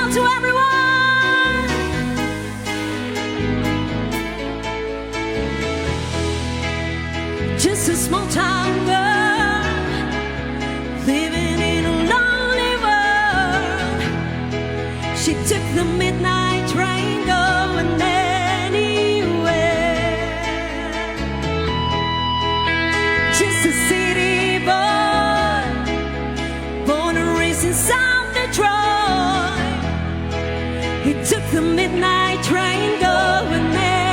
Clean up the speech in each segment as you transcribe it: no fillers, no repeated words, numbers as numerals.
out to everyone. Just a small town girl living in a lonely world. She took the midnight train going anywhere. Just a city boy, born and raised in South Detroit. He took the midnight train going anywhere.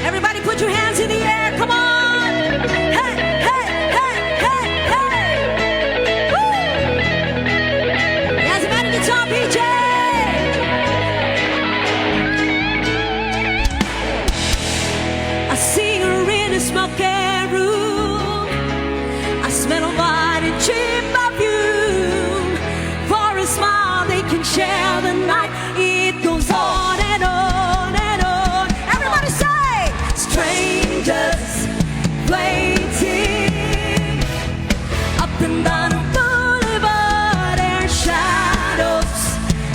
Everybody put your hands in the air, come on! Hey, hey, hey, hey, hey! Woo! There's a man in guitar, PJ! I see her in a smoky room. I smell a body cheap perfume. For a smile they can share the night. It goes on and on and on. Everybody say, strangers waiting up and down a boulevard, their shadows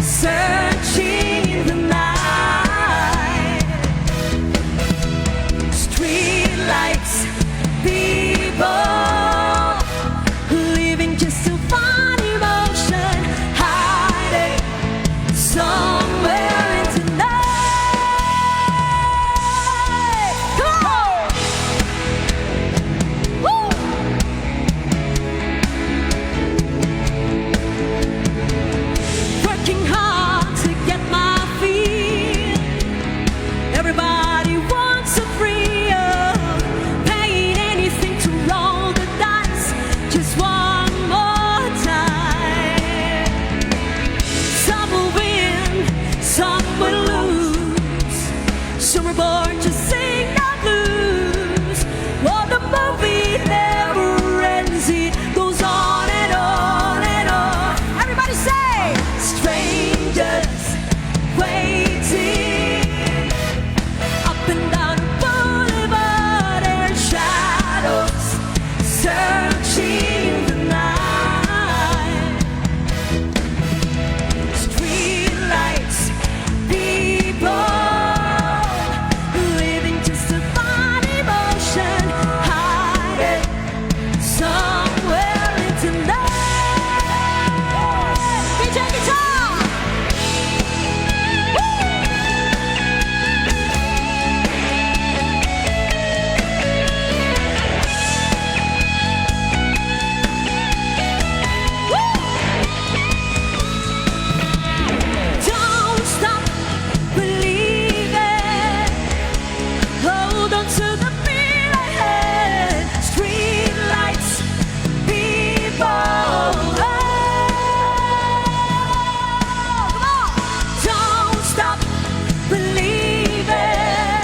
searching in the night. Street lights, people living just to find emotion, hiding somewhere in tonight. Come on! Woo! Working hard to get my feel. Everybody wants a thrill, paying anything to roll the dice just one more time. Some will win, some will lose. Some are born to sing the blues. Well, the movie never ends, it goes on and on and on. Everybody say, strangers waiting up and down a boulevard, their shadows searching the night. Street lights, people living just to find emotion, hiding somewhere in tonight. DJ guitar! Don't stop believing. Hold on to the feeling. Street lights, people. Come on. Don't stop believing.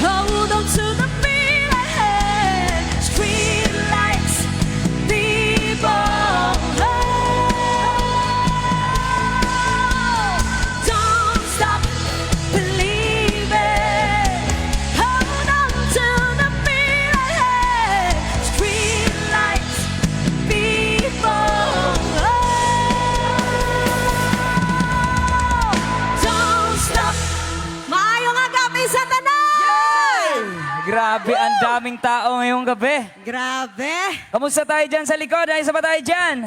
Hold on to the feeling. Street lights, people. Don't stop believing. Hold on to the feeling. Street lights, people. Don't stop. Maayong agabi sa tanan! Grabe, ang daming tao ngayong gabi. Grabe! Kamusta tayo dyan sa likod? Ayos ba tayo dyan?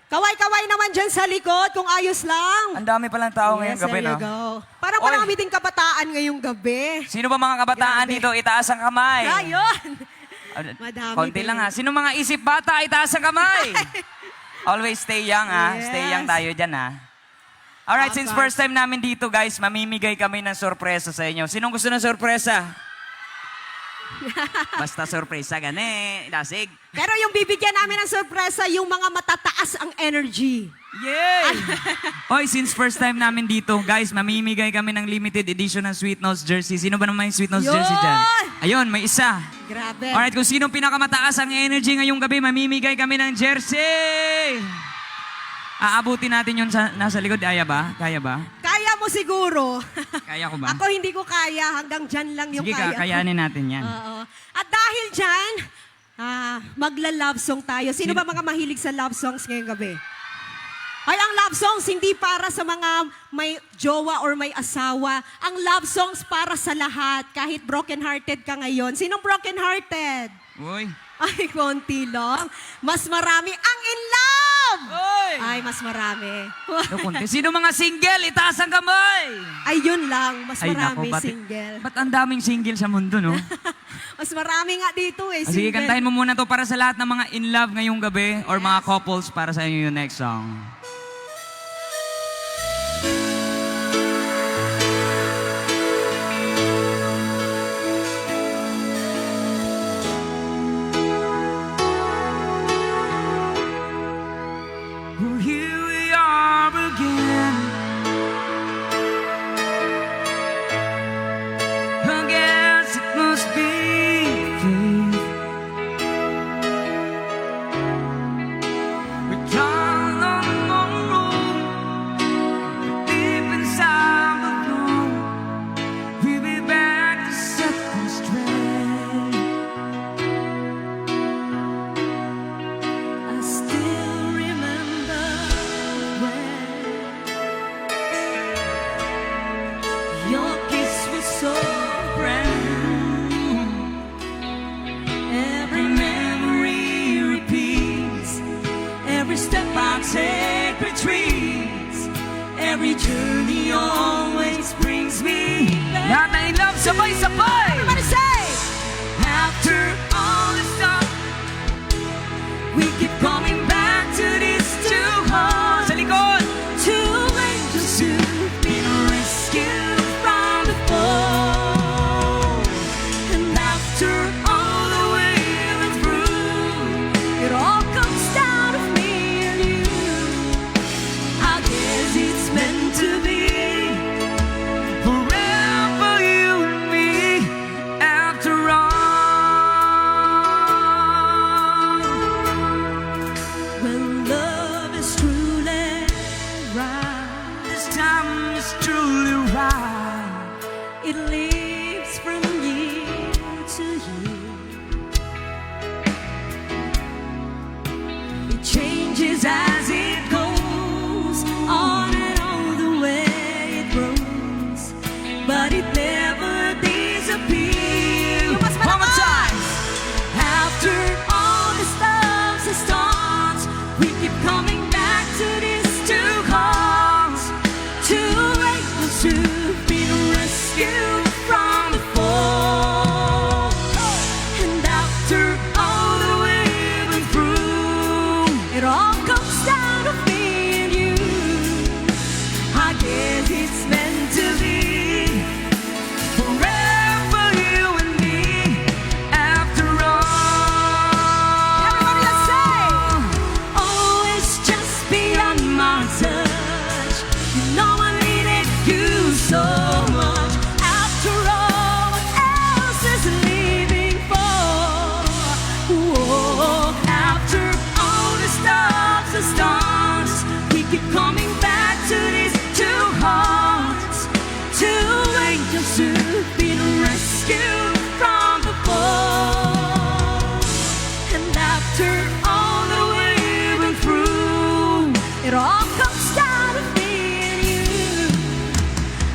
Kaway-kaway naman dyan sa likod kung ayos lang. Ang dami palang tao ngayong Yes, gabi, there you no? go. Parang Oy. marami ding kabataan ngayong gabi. Sino ba mga kabataan Grabe. dito? Itaas ang kamay. Ayun! Ah, Madami Konti din. lang ha. Sino mga isip bata? Itaas ang kamay. Always stay young ha. Yes. Stay young tayo dyan ha. Alright, since Tama. first time namin dito guys, mamimigay kami ng sorpresa sa inyo. Sinong gusto ng sorpresa? Basta sorpresa gani. Dasig. Pero yung bibigyan namin ng sorpresa, yung mga matataas ang energy. Yay! Hoy, since first time namin dito, guys, mamimigay kami ng limited edition ng Sweet Nose jersey. Sino ba naman yung Sweet Nose Yun! jersey dyan? Ayun, may isa. Grabe. Alright, kung sinong pinakamataas ang energy ngayong gabi, mamimigay kami ng jersey! Aabutin natin yun sa, nasa likod. Kaya ba? Kaya ba? Kaya mo siguro. Kaya ko ba? Ako hindi ko kaya. Hanggang dyan lang yung Sige, kaya ko. kakayanin natin yan. Oo. At dahil dyan, magla-love song tayo. Sino ba mga mahilig sa love songs ngayong gabi? Ay, ang love songs hindi para sa mga may jowa or may asawa. Ang love songs para sa lahat. Kahit broken-hearted ka ngayon. Sinong broken-hearted? Uy. Ay, konti lang. Mas marami ang in love! Uy! Ay, mas marami. Sino mga single? Itaas ang kamay! Ay, yun lang. Mas Ay, marami nako, single. Ba't ang daming single sa mundo, no? Mas marami nga dito eh, Ah, sige, single. kantahin mo muna to para sa lahat ng mga in love ngayong gabi or mga couples para sa inyo yung next song. Well, here we are again. I guess it must be fate. We're drawn on the road, but deep inside the room, we'll be back to set them straight. I still remember when your kiss was so brand new. Every memory repeats. Every step I take retreats. Every journey always brings me back. Lahat na in love, sabay-sabay! Everybody say! After all this time, we keep coming back to these two hearts. Sa likod! Two angels who've been rescued from the fall. And after all the way we went through, It all comes down to me and you. I guess it's meant to be. Forever you and me. After all, When love is truly right, this time is truly right. it lives from year to year. It changes as it goes on and on the way it grows, but it never disappears. One more time. After all the stops and starts, we keep coming back to these two hearts. Two angels who've been rescued from the fall. And after all the way we went through, it all comes down to me and you. I guess it's meant to be. Forever you and me. After all. Everybody, let's say, oh, it's just beyond my touch. You know I needed you so much. After all, what else is living for? Whoa, after all the stops and starts, we keep coming back to these two hearts. Two angels who've been rescued from the fall. And after all the way we went through, it all comes down to me and you.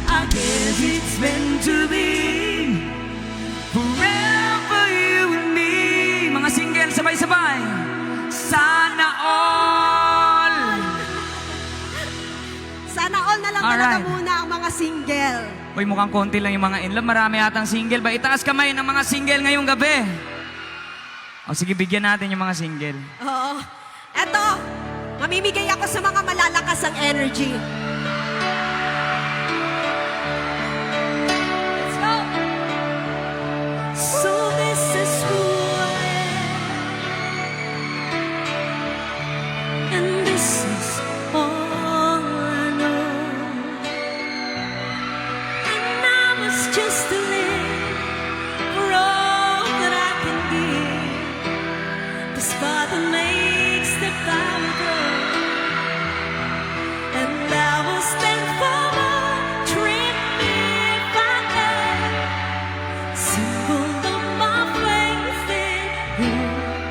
I guess it's meant to be. Forever you and me. Mga single, sabay-sabay. Sana all. Sana all na lang Alright. talaga muna ang mga single. Uy, mukhang konti lang yung mga in love. Marami atang single ba? Itaas kamay ng mga single ngayong gabi. O sige, bigyan natin yung mga single. Oo. Eto, mamimigay ako sa mga malalakas ang energy. Let's go! So this is who I am. And this is all I know. And I must just live for all that I can give. This Father makes the power grow. And I will stand for more, treat me if I can. Symbol of my faith in you.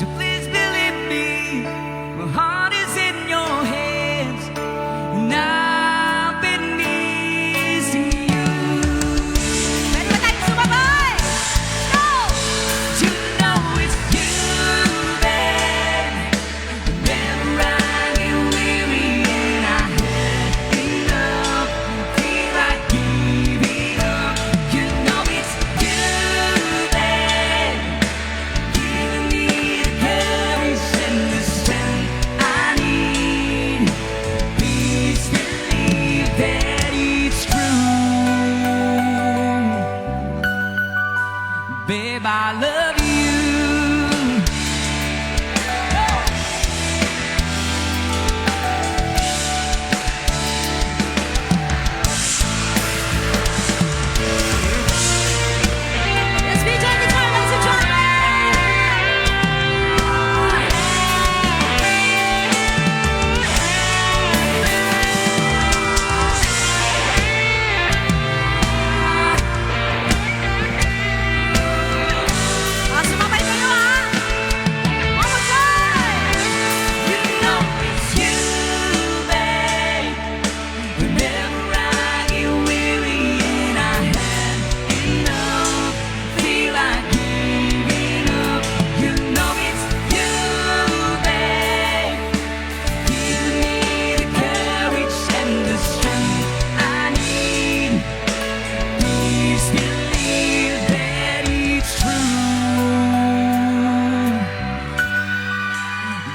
So please believe me, my heart is in your hands, and I've been missing you. Pwede ba tayo sumabay? Go! You know it's you, babe. Whenever I get weary and I had enough, feel like giving up. You know it's you, babe. Giving me the courage and the strength I need. Please believe that it's true. Babe, I love you. Yes, BJ, guitar, let's enjoy. Sumabay kayo, ha? One more time! You know it's you, babe. Whenever I get weary and I had enough, feel like giving up. You know it's you, babe. Giving me the courage and the strength I need. Please believe that it's true.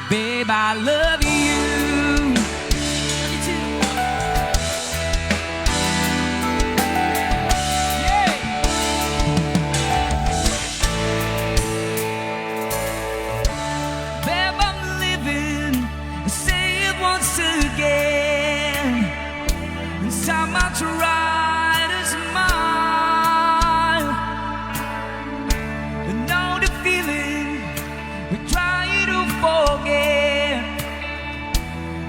Babe, I love you. Love you too. Babe, I'm living, say it once again. And time I try to smile, and know the feeling we try to forget,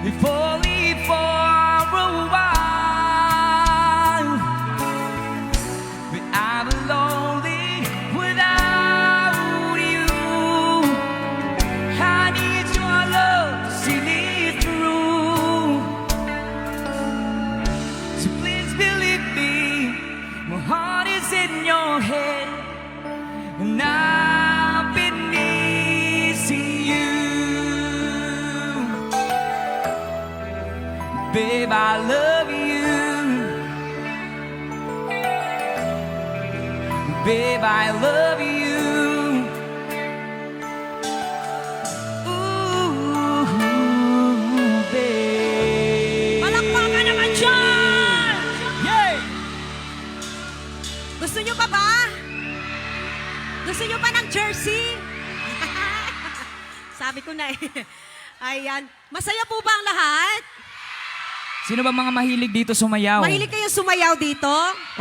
if only for a while. But I'm lonely without you. I need your love to see me through. So please believe me, my heart is in your head, and I've been missing you. Babe, I love you. Babe, I love you. Ooh, babe. Palakpakan naman dyan! Yay! Gusto nyo pa ba? Gusto nyo pa ng jersey? Sabi ko na eh. Ayan. Masaya po ba ang lahat? Sino ba mga mahilig dito sumayaw? Mahilig kayo sumayaw dito?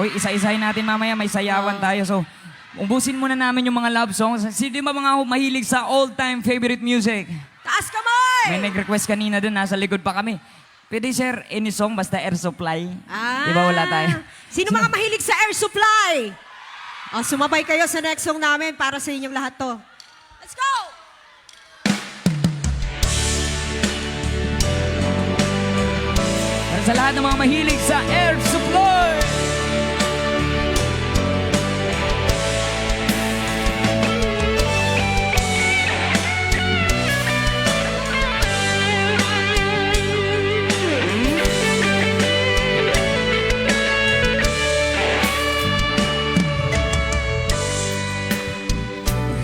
Oy, isa-isahin natin mamaya, may sayawan tayo. So, ubusin muna namin yung mga love songs. Sino ba mga mahilig sa all-time favorite music? Taas kamay! May nag-request kanina dun, nasa likod pa kami. Pwede share any song, basta Air Supply. Ah. Di ba wala tayo? Sino mga mahilig sa air supply? O, sumabay kayo sa next song namin para sa inyong lahat to. Let's go! Para sa lahat ng mga mahilig sa Air Supply.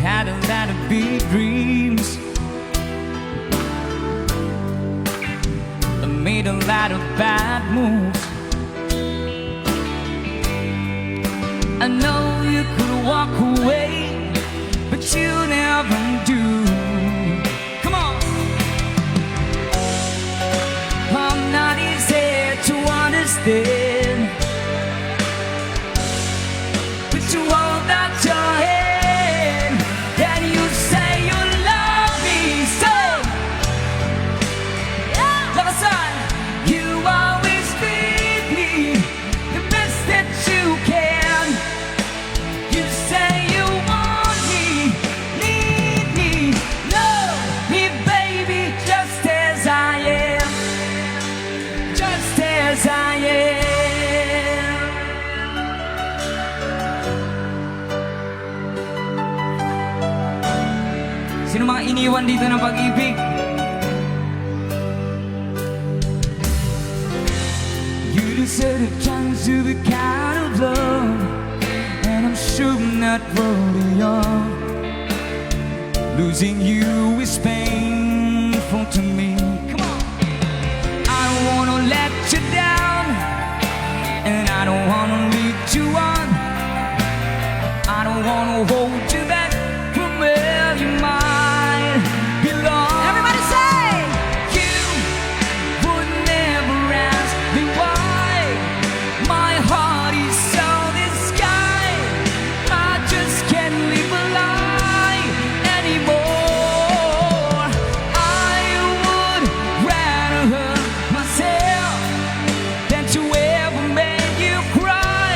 Had a lot of big dreams. I made a lot of bad moves. I know you could walk away, but you never do. Come on. I'm not easy to understand, but you hold out your hand and you say you love me so. Like a son, you always feel Sino mga iniwan dito ng pag-ibig? You deserve a chance to be kind of love, and I'm sure I'm not worthy of. Losing you is painful to me. Come on. I don't wanna let you down, and I don't wanna lead you on. I don't wanna hold you back from where you might belong. Everybody say, You would never ask me why. My heart is so this sky. I just can't live a lie anymore. I would rather hurt myself than to ever make you cry.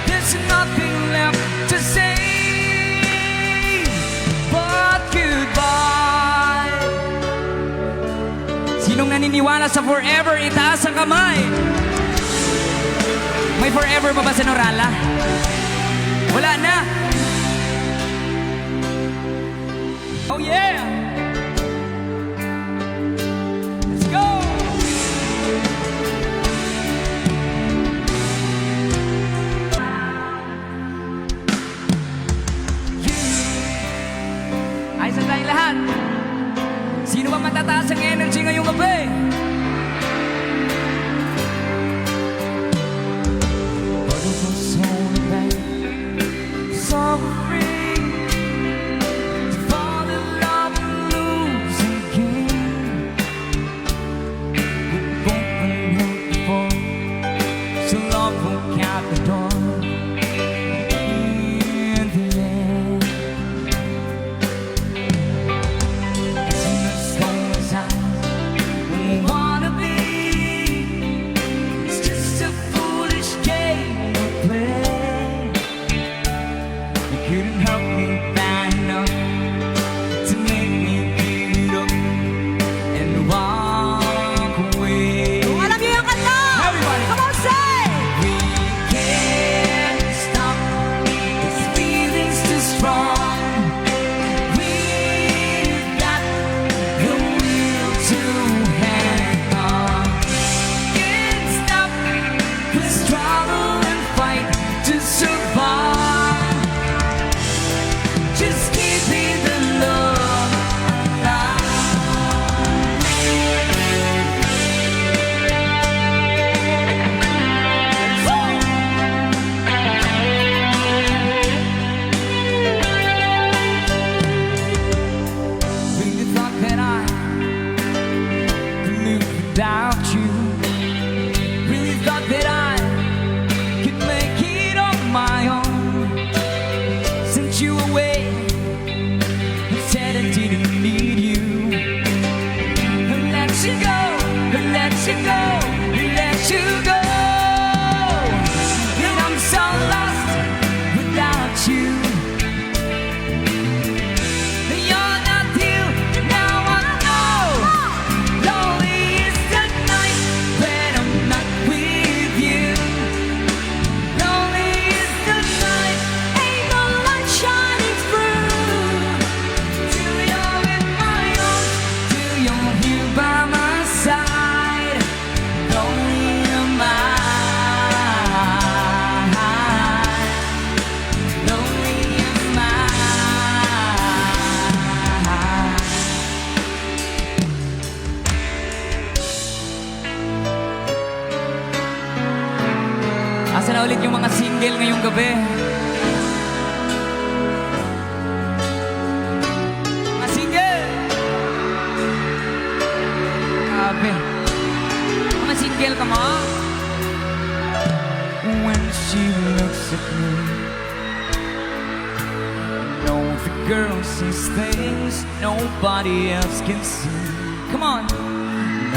There's nothing left to say but goodbye. Sinong naniniwala sa forever, itaas ang kamay. May forever pa ba sa Norala? Wala na. Oh yeah! Let's go! Ayos na tayong lahat. Sino ba matataas ang energy ngayong gabi? But it was only back, so free to fall in love and lose again. We both been hurt before, so love won't count the door. In the end, as in the stones I wanna be, it's just a foolish game to play. You couldn't help me bad enough to make me give it up and walk away. kung alam niyo yung kanta, Everybody. come on, say, We can't stop, this feeling's too strong. We've got the will to hang on. Can't stop, we struggle and fight to survive. Just keeping the love alive. Really thought that I could live without you. Really thought that I could make it on my own. Sent you away and said I didn't need you. I let you go, I let you go, I let you go. And I'm so lost without you. You're not here, now I know. Lonely is the night when I'm not with you. Lonely is the night, ain't no light shining through. till you're in my arms, till you're here by my side. Lonely am I. Lonely am I. Asa na ulit yung mga single ngayong gabi? Mga single! Grabe. Mga single ka mo? When she looks at me, know the girl sees things nobody else can see. Come on!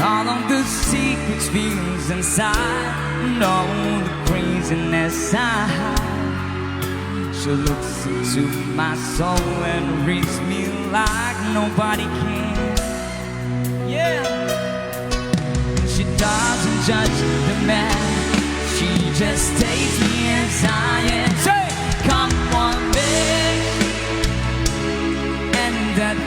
All of the secrets, feelings inside, and all the craziness I hide. She looks into my soul and reads me like nobody can. Yeah. She doesn't judge the man, she just takes me as I am. Say, come on, babe. And that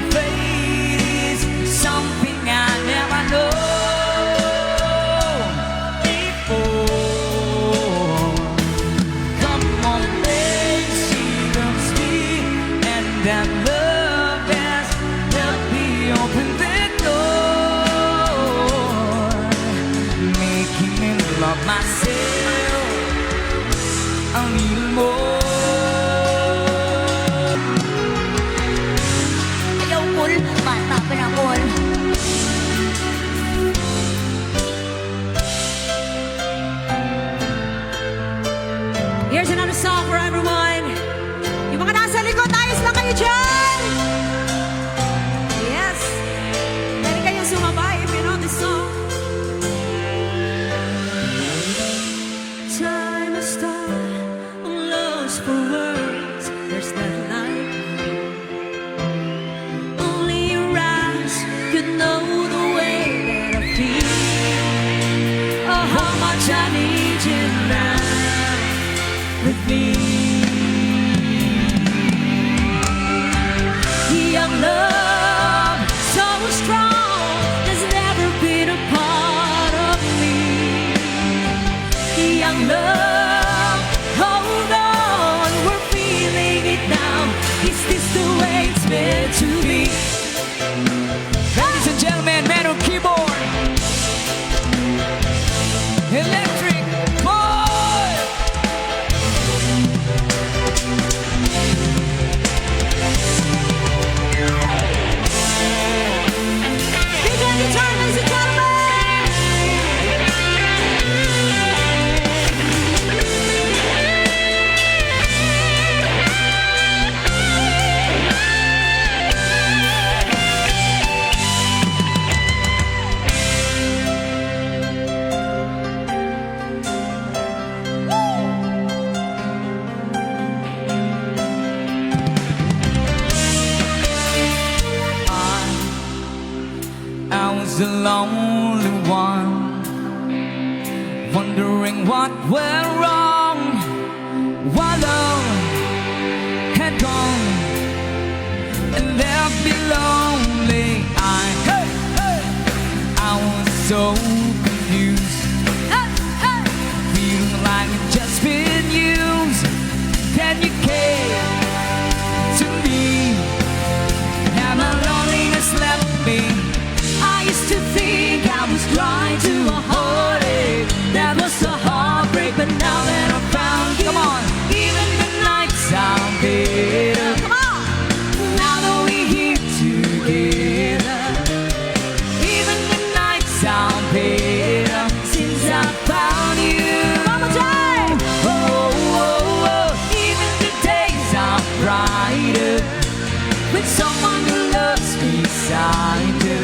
was the lonely one, wondering what went wrong. While love had gone and left me lonely, I was so confused, feeling like I'd just been used. Then you came to me, and my loneliness left me. I used to think I was drawing to a heartache, that was a heartbreak. But now that I found you, come on, even the nights sound better. Come on, now that we're here together, even the nights sound better since I found you. Mama Jane, oh, oh, oh, even the days are brighter with someone who loves me beside you.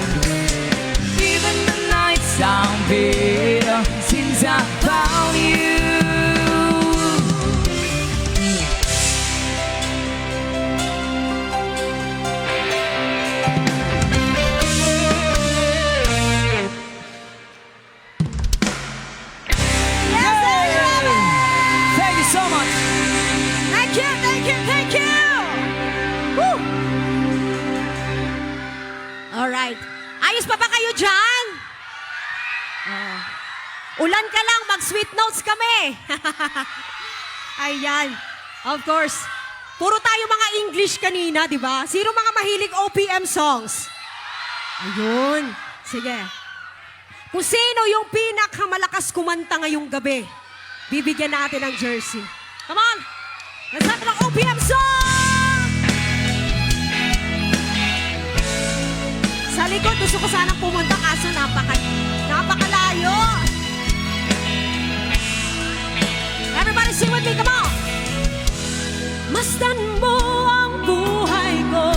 Even the nights sound better since I found you. Yes, there you have it. Thank you so much. Thank you, thank you, thank you! Woo! Alright. Ayos pa ba kayo dyan? Ulan ka lang, mag-sweet notes kami. Ayan. Of course. Puro tayo mga English kanina, di ba? Sino mga mahilig OPM songs? Ayun. Sige. Kung sino yung pinakamalakas kumanta ngayong gabi, bibigyan natin ng jersey. Come on! Let's have an OPM song! Sa likod, gusto ko sanang pumunta kaso napakalayo. Everybody sing with me, come on! Masdan mo ang buhay ko,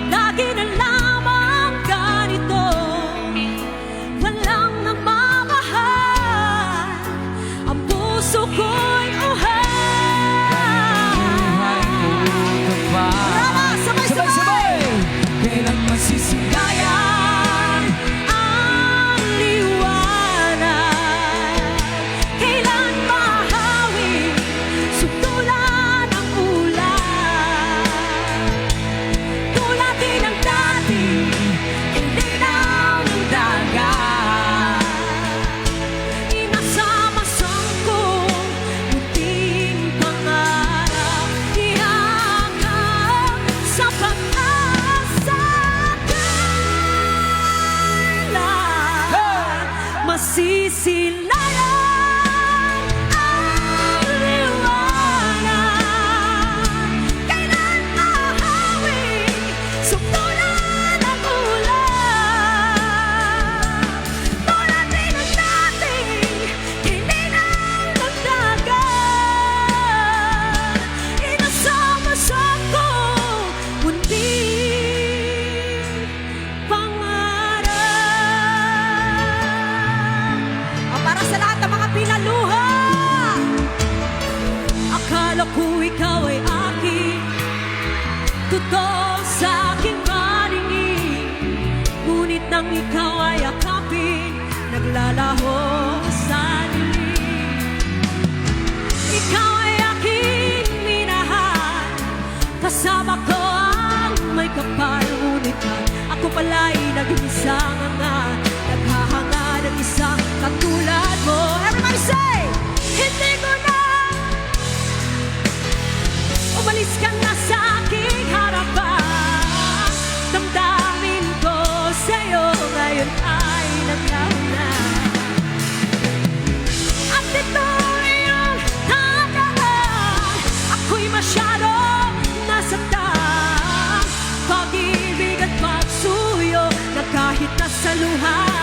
lagi na lamang ganito. Walang nagmamahal, ang puso ko'y Bravo! Sabay-sabay! Kailan masisigayan Ang liwanag, kailan mahawi, sutulan ang ulan. Tulad din ng dati, hindi na ng dagat. Inasama-sam ko, puting pangarap, ihanggang sa pag-asa. Kailan masisilayan ang liwanag, kailan mahawi, sutulan ang ulan. Tulad din ng dating, hindi na ng dagat. Inasama-sam ko, munting pangarap. Para sa lahat ng mga pinaluha, akala ko ikaw ay akin, totoo sa aking paningin. Ngunit nang ikaw ay akapin, naglalaho sa dilim. Ikaw ay aking minahal, kasama ko ang may kapal. Ngunit ako pala'y nag-iisa nga, naghahanga ng isang katulad mo. Everybody say, hindi ko na umalis ka na sa aking harapan. Damdamin ko sa'yo ngayon ay naglaho na. At ito iyong tandaan, ako'y masyadong nasaktan. Pag-ibig at pagsuyo na kahit nasa luha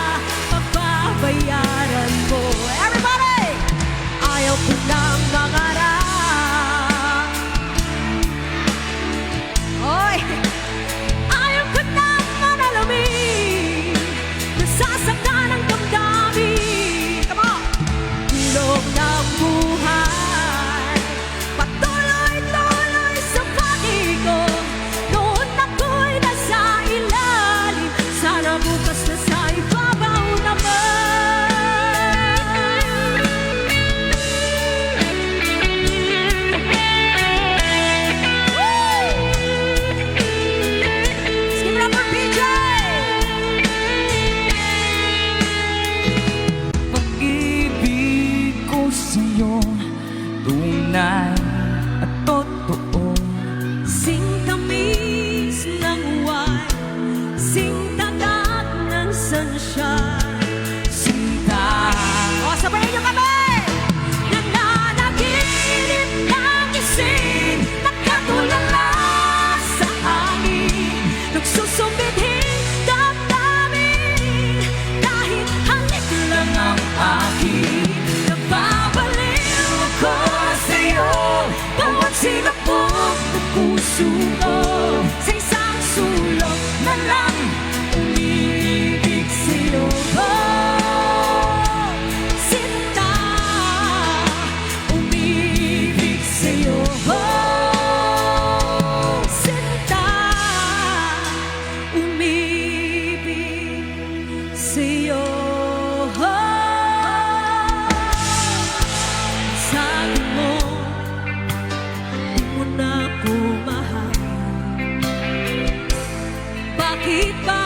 bakit ba?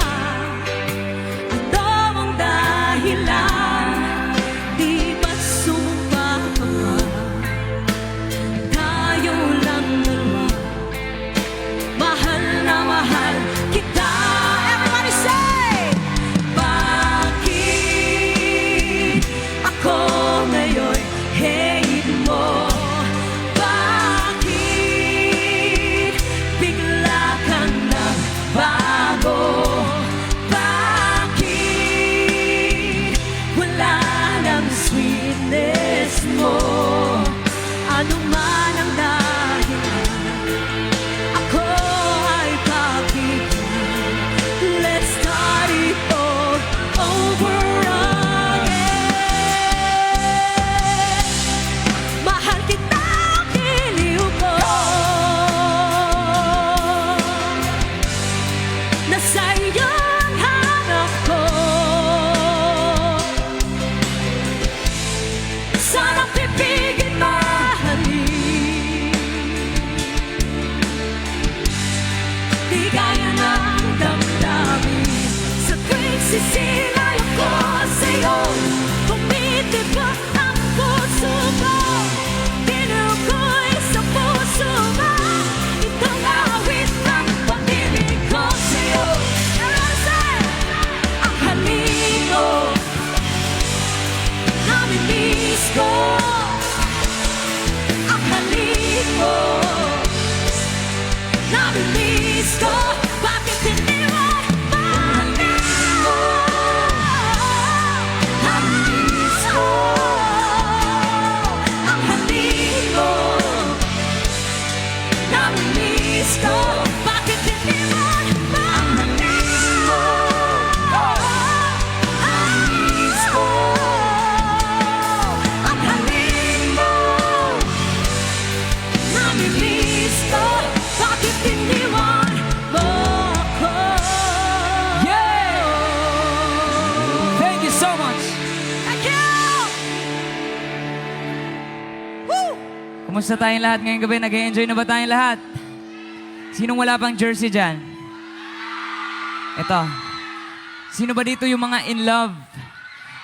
Ano ang dahilan? Di ba sumpa ka ba? Tayo lang dalawa. Mahal na mahal kita. Everybody say! Bakit ako ngayon hate mo? Bakit bigla kang nagbago? Bakit wala ng sweetness mo? Ano man ang dahilan, ako ay bakit? Let's start it all over again. Mahal kita, giliw ko. Nasa iyo ang hanap ko. Sarap ibigin, mahalin. Di kaya ng damdamin. Sa tuwing sisilay ako sa'yo, tumitibok ang puso ko. Dinaw ko'y sa puso mo. Itong awit ng pag-ibig ko sa'yo. Ang halik mo, namimiss ko. Ang halik mo, namimiss ko. Bakit hindi mo mahal? Namimiss ko. Ang halik mo, namimiss ko. Bakit hindi mo mahal? Namimiss ko. Ang halik mo, namimiss ko. Bakit iniwan mo ako? Yeah! Thank you so much. Thank you! Woo! Kumusta tayong lahat ngayong gabi? Nag-enjoy na ba tayong lahat? Sinong wala pang jersey dyan? Ito. Sino ba dito yung mga in love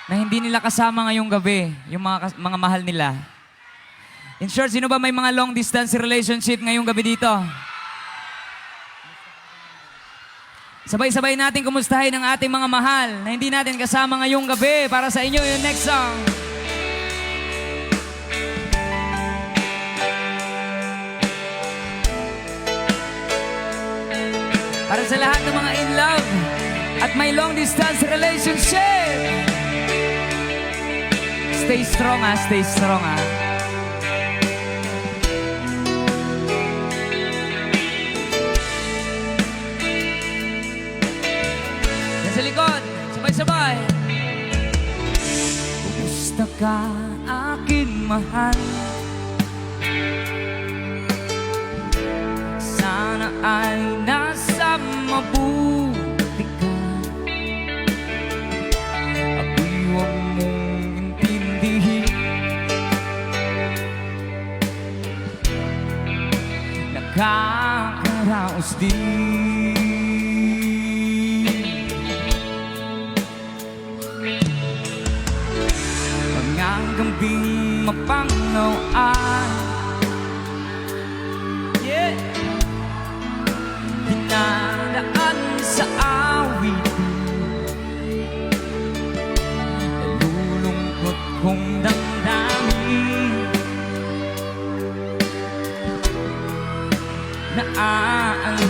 na hindi nila kasama ngayong gabi? Yung mga mahal nila? In short, sino ba may mga long distance relationship ngayong gabi dito? Sabay-sabay natin kumustahin ang ating mga mahal na hindi natin kasama ngayong gabi. Para sa inyo yung next song. Para sa lahat ng mga in love at may long distance relationship. Stay strong ha, stay strong ha. Yan sa likod, sabay-sabay. Kumusta ka, aking mahal? Sana ay nasa mabuti ka. Ako'y huwag mong intindihin. Nakakaraos din. Mga gabing mapangaw ay dinadaan sa awit. Nalulungkot kong damdamin. Naaalala.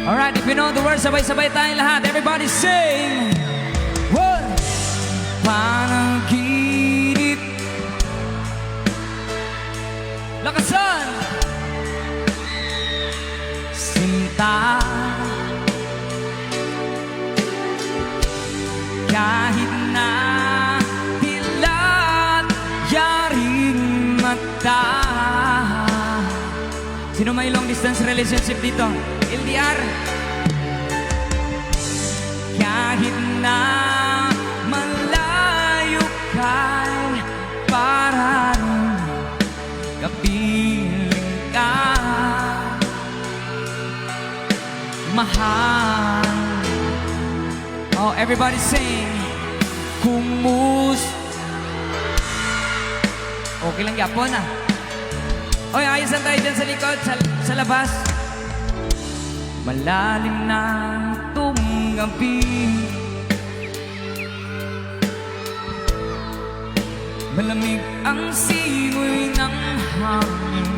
Alright, if you know the words, sabay-sabay tayong lahat. Everybody sing! One! Panaginip. Lakasan! Sinta. Kahit na dilat yaring mata. Sino may long distance relationship dito? LDR. Kahit na malayo ka'y para rin kapiling ka. mahal. Oh, everybody sing. Okay lang yapon ah. Oy, ayos lang tayo dyan sa likod, sa labas. Malalim na itong gabi, malamig ang simoy ng hangin.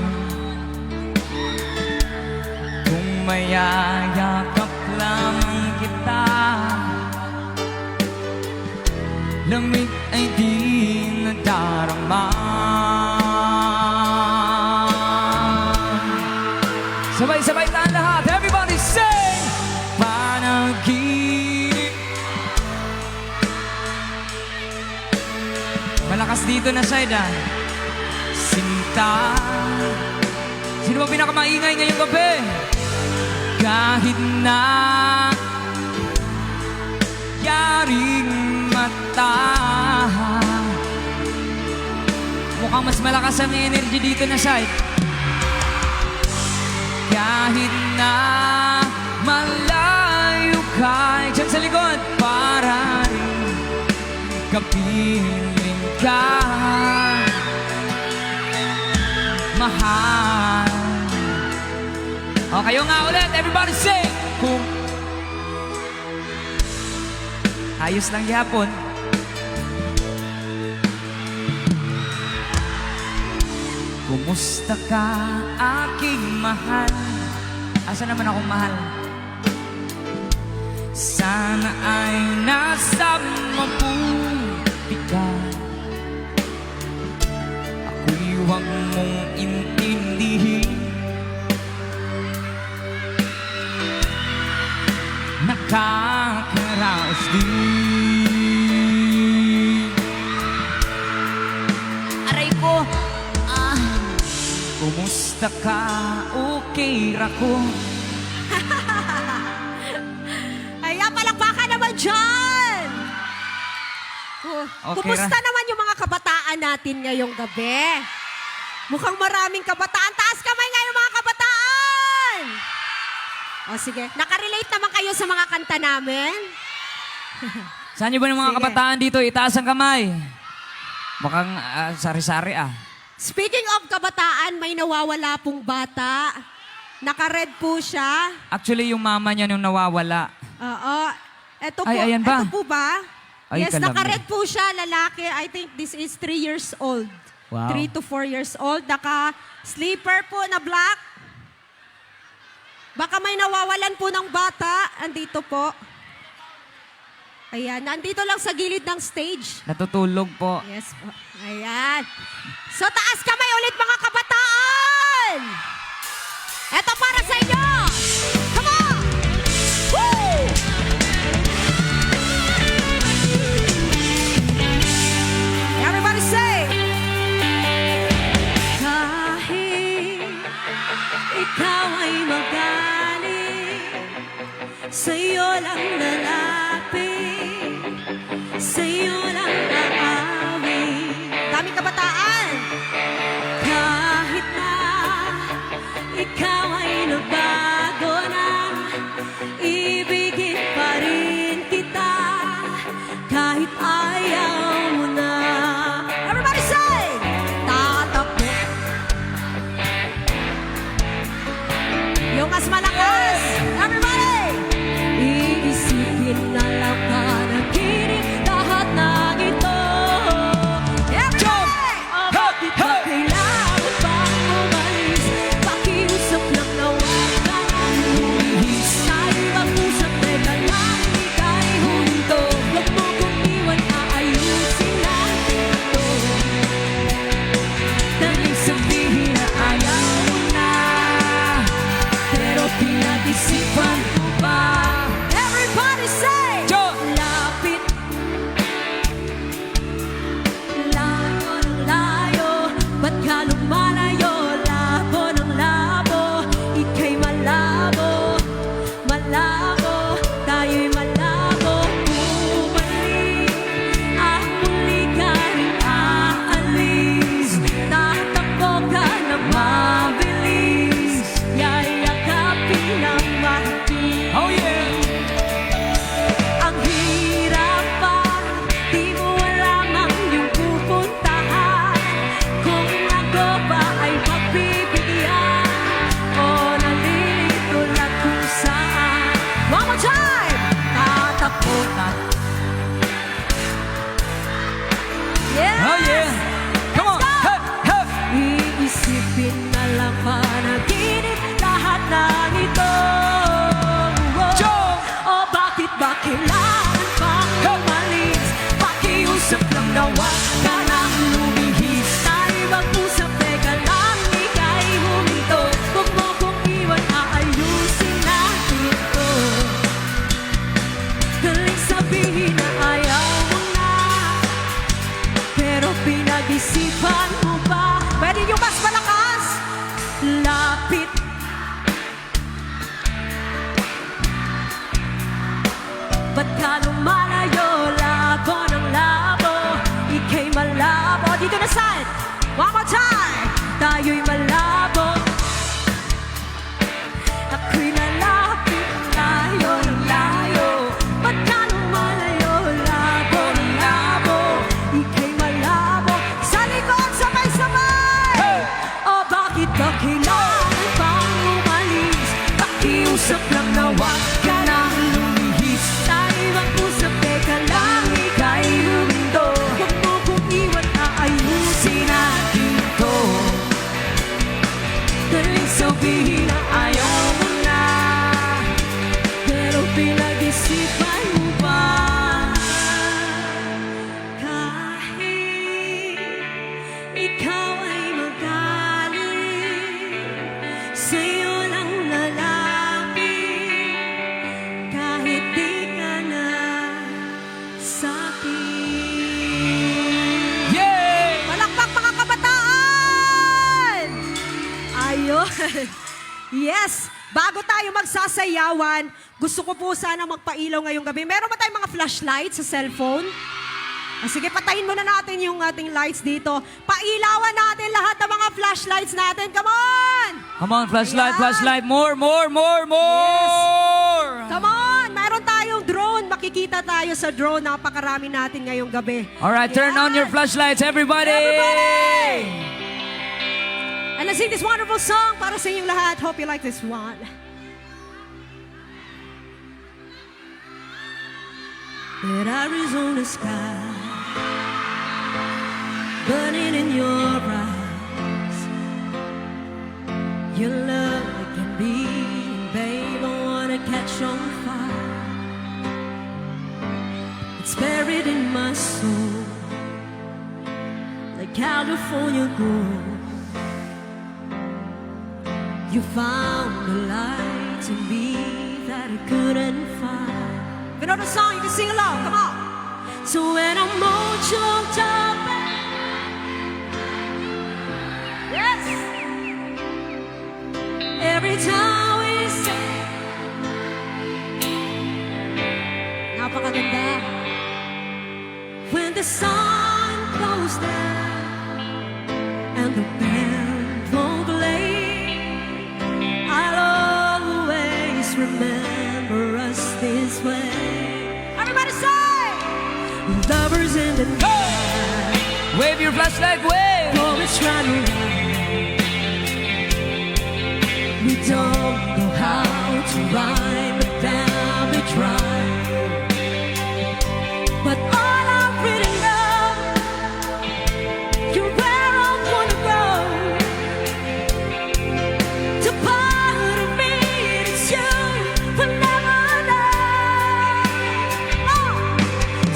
Kung mayayakap lamang kita, lamig ay di nadarama. Sabay-sabay tayo lahat. Everybody sing! Panaginip. Malakas dito na side ah. Sinta. Sino ba pinakamaingay ngayong gabi? Kahit na yaring mata, mukhang mas malakas ang energy dito na side. Kahit na malayo ka, dyan sa likod, para rin kapiling ka, mahal. O, kayo nga ulit, everybody sing! Kung ayos lang yapon. Kumusta ka, aking mahal? Asa naman akong mahal? Sana ay nasa mabuti ka. Ako'y huwag mong intindihin. Nakakaraos din. Aray ko. Kumusta ka, okay ra ko? Ay, palakpakan naman dyan! Okay Kumusta ra. naman yung mga kabataan natin ngayong gabi? Mukhang maraming kabataan. Taas kamay ngayon mga kabataan! O sige, nakarelate naman kayo sa mga kanta namin? Saan niyo ba ng mga Sige. kabataan dito? Itaas ang kamay. Mukhang sari-sari ah. Speaking of kabataan, may nawawala pong bata. Naka-red po siya. Actually, yung mama niya nung nawawala. Oo. Ito po, Ay, ayan ba? ito po ba? Ay, Yes, kalamig. naka-red po siya, lalaki. I think this is 3 years old. Wow. 3 to 4 years old. Naka-sleeper po na black. Baka may nawawalan po ng bata. Andito po. Ayan, nandito lang sa gilid ng stage. Natutulog po. Yes po. Ayan. So, taas kamay ulit mga kabataan! Ito para sa inyo! Come on! Woo! Everybody say! Kahit ikaw ay magaling, sa'yo lang lalapit, sa'yo lang aawin. Daming kabataan! Kahit na ikaw ay nagbago na, ibigin pa rin kita kahit ayaw mo na. Everybody say! Tatakbo. Yung mas malakas. Everybody! Iisipin na lang panaginip lahat na kahit di Oh yeah! ang hirap pa, di mo alam ang iyong pupuntahan. Kung ako ba ay pagbibigyan o nalilito lang kung saan. One more time! Tatapunan. Yes! Oh yeah! Come on! Hey! Hey! Iisipin na lang panaginip lahat ng ito. Joe! O bakit ba kailangan pang umalis? Pakiusap lang na wag ka nang lumihis. Tayo mag-usap, teka lang, ika'y huminto. Huwag mo kong iwan, aayusin natin ito. Galing sabihin na ayaw mo na, pero pinag-isipan mo ba? Pwede yung mas malakas? Lapit. Ba't ka lumalayo? Labo ng labo, ika'y malabo. Dito na side, one more time. Tayo'y malabo, ako'y nalapit. Layo ng layo, ba't ka lumalayo? Labo ng labo, ika'y malabo. Sa likod, sabay-sabay. Hey! O bakit ba kailangan pang umalis? Pakiusap lang na wag ka nang lumihis. Tayo mag-usap, teka lang, ika'y huminto. Huwag mo kong iwan, aayusin natin ito. Daling sabihin na ayaw mo na, pero pinag-isipan mo ba? Kahit ikaw ay magaling, sa'yo lang lalapit. Kahit di ka na sa'kin. Yeah! Palakpak mga kabataan! Ayun. Yes! Bago tayo magsasayawan, gusto ko po sana magpailaw ngayong gabi. Meron ba tayong mga flashlight sa cellphone? Sige, patayin muna natin yung ating lights dito. Pailawan natin lahat ng mga flashlights natin. Come on! Come on, flashlight, Ayan. flashlight. More! Come on! Meron tayong drone. Makikita tayo sa drone. Napakarami natin ngayong gabi. Alright, turn on your Ayan. flashlights, everybody! Everybody! And let's sing this wonderful song para sa inyong lahat. Hope you like this one. That Arizona sky burning in your eyes. Your love can be, babe, I wanna catch on fire. It's buried in my soul, like California gold. You found the light in me that I couldn't find. If you know the song, you can sing along. Come on. So when I'm all choked up, yes. Every time we say, napakaganda. When the sun goes down and the band won't play, I'll always remember us this way. Everybody say, lovers in the night. Wave your flashlight, wave! Oh, it's running wild. We don't know how to rhyme, but damn, we try. But all I really know, you're where I wanna go. To part of me, it's you, we'll never know. Oh.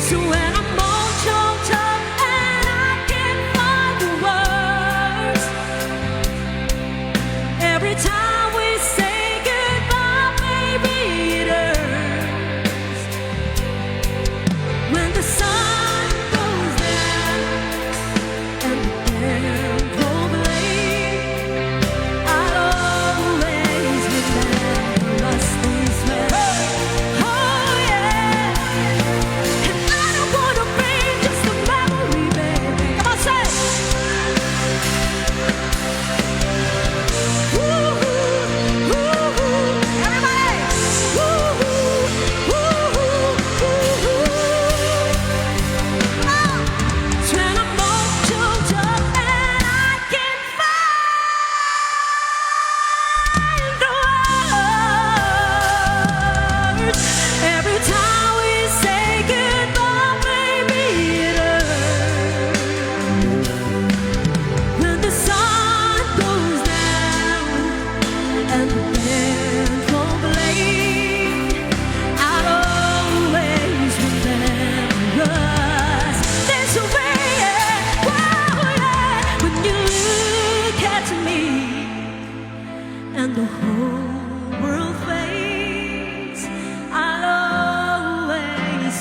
So when I'm all choked up and I can't find the words, every time we say goodbye, baby,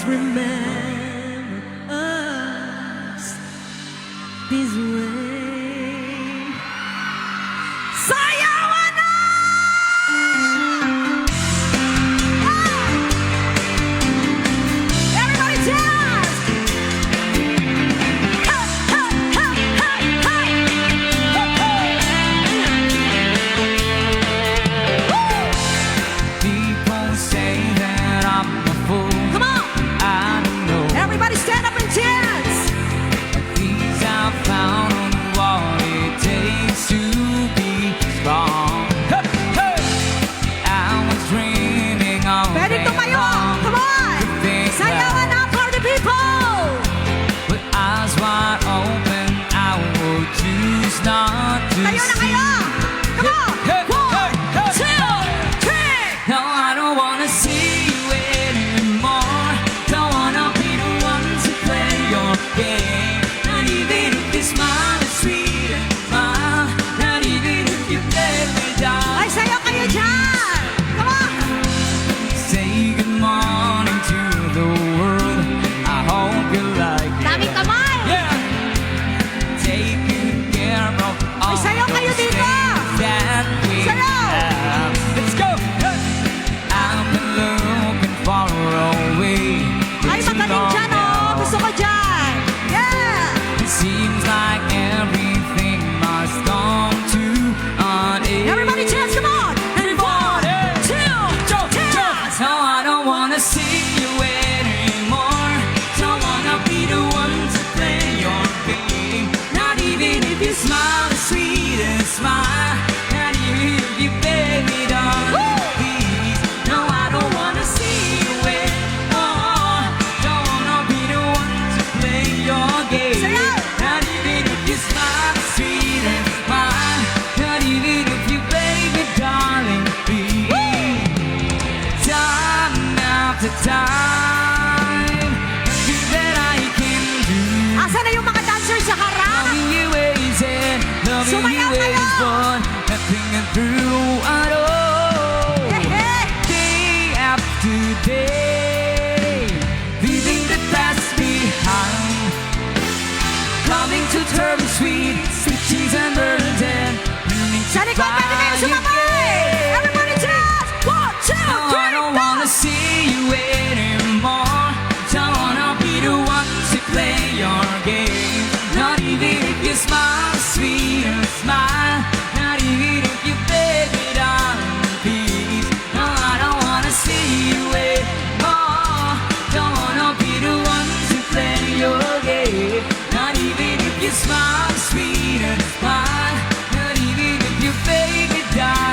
remember us this way. Sayawan na! Everybody dance! Hey, hey, hey, hey, hey! People say that I'm a fool. Come on! I don't know. Everybody stand up and dance! These I found what it takes to be strong. I was dreaming all Pwede day tumayo! long Come on! to think Sayawan that na for the people! with eyes wide open, I would choose not to Tayo na see. kayo! Come on! Hey, One, hey, hey, two, three! No, I don't wanna see you anymore. Don't wanna be the one to play your game. Not even if you smile is sweet and smile. Not even if you let me down. Ay, sayo kayo dyan! Come on! Say good morning to the world. I hope you like it. Daming kamay! Yeah. Take good care of all sayaw kayo those dito! things that we Sayaw! have. Let's go! Hey! I've been looking far away. Ay, for too magaling long dyan, oh! now. Gusto ko dyan! Yeah! It seems like everything must come to an end. Everybody dance, come on! And one, two, dance! No, I don't wanna see you anymore. Don't wanna be the one to play your game. Not even if you smile the sweetest smile. Not even if you beg me, darling, please. No, I don't wanna see you anymore. Don't wanna be the one to play your game. Sayaw! Not even if you smile the sweetest smile. Not even if you beg me, darling, please. Time after time, nothing that I can do. Asa na yung mga dancers sa harap? Loving you is it, loving Sumayaw you is kayo! fun, nothing and through at all. Hehe! Day after day, leaving the past behind, coming to terms with cheese and burden. Sa likod, pwede kayo sumabay! Everybody dance! One, two, No, I three, don't go! wanna see you anymore. Don't wanna be the one to play your game. Not even if you smile, sweet and smile. Not even if you beg me down, please. No, I don't wanna see you anymore. Don't wanna be the one to play your game. Not even if you smile, sweet and smile. Not even if you beg me down.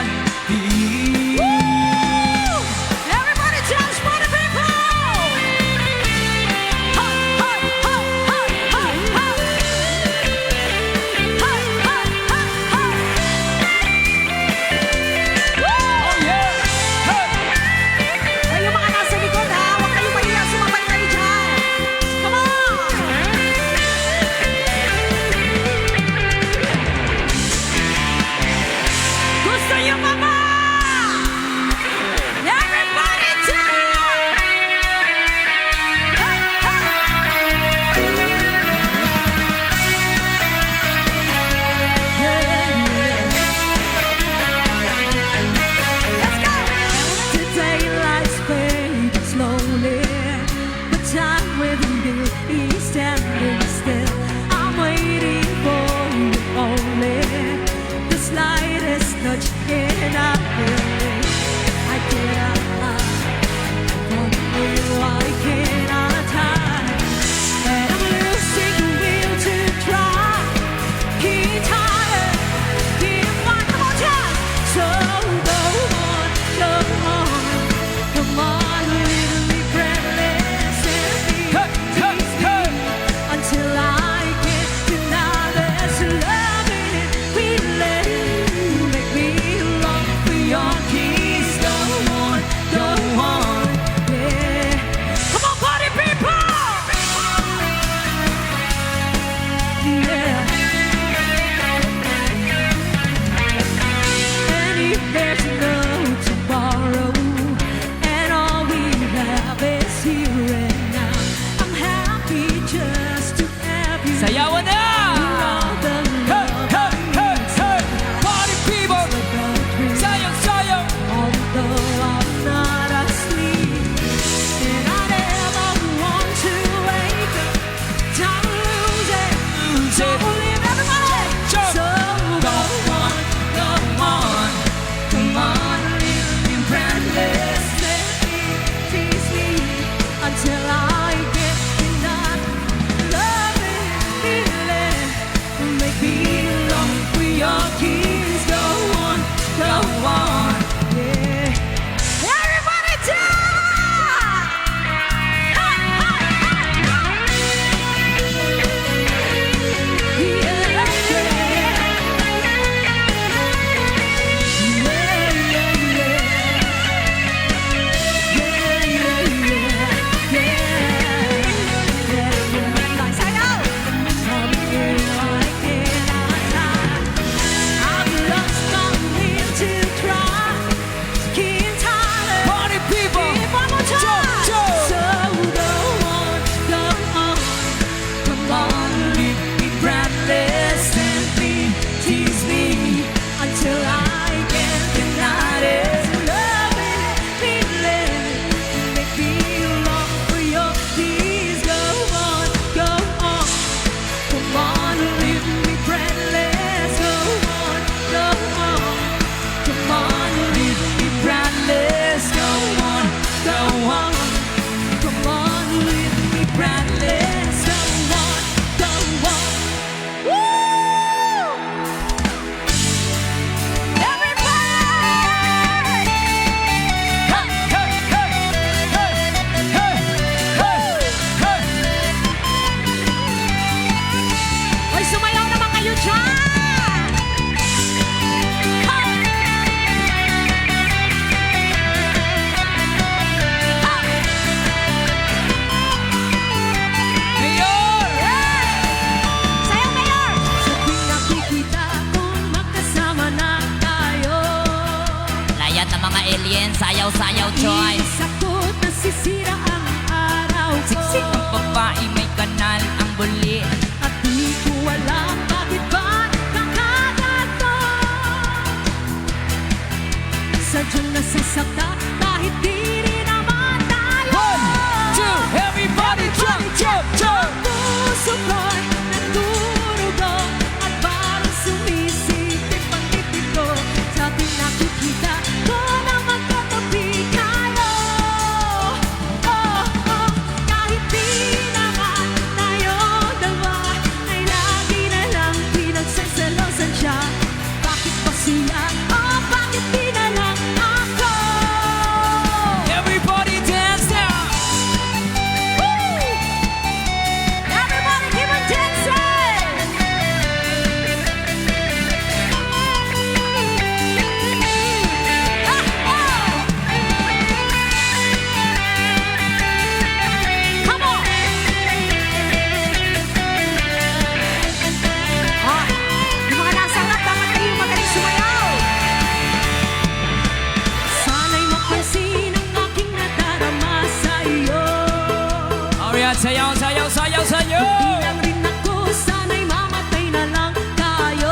Sayaw, sayaw, sayaw, sayaw. Di lang rin ako, sana'y mamatay na lang tayo.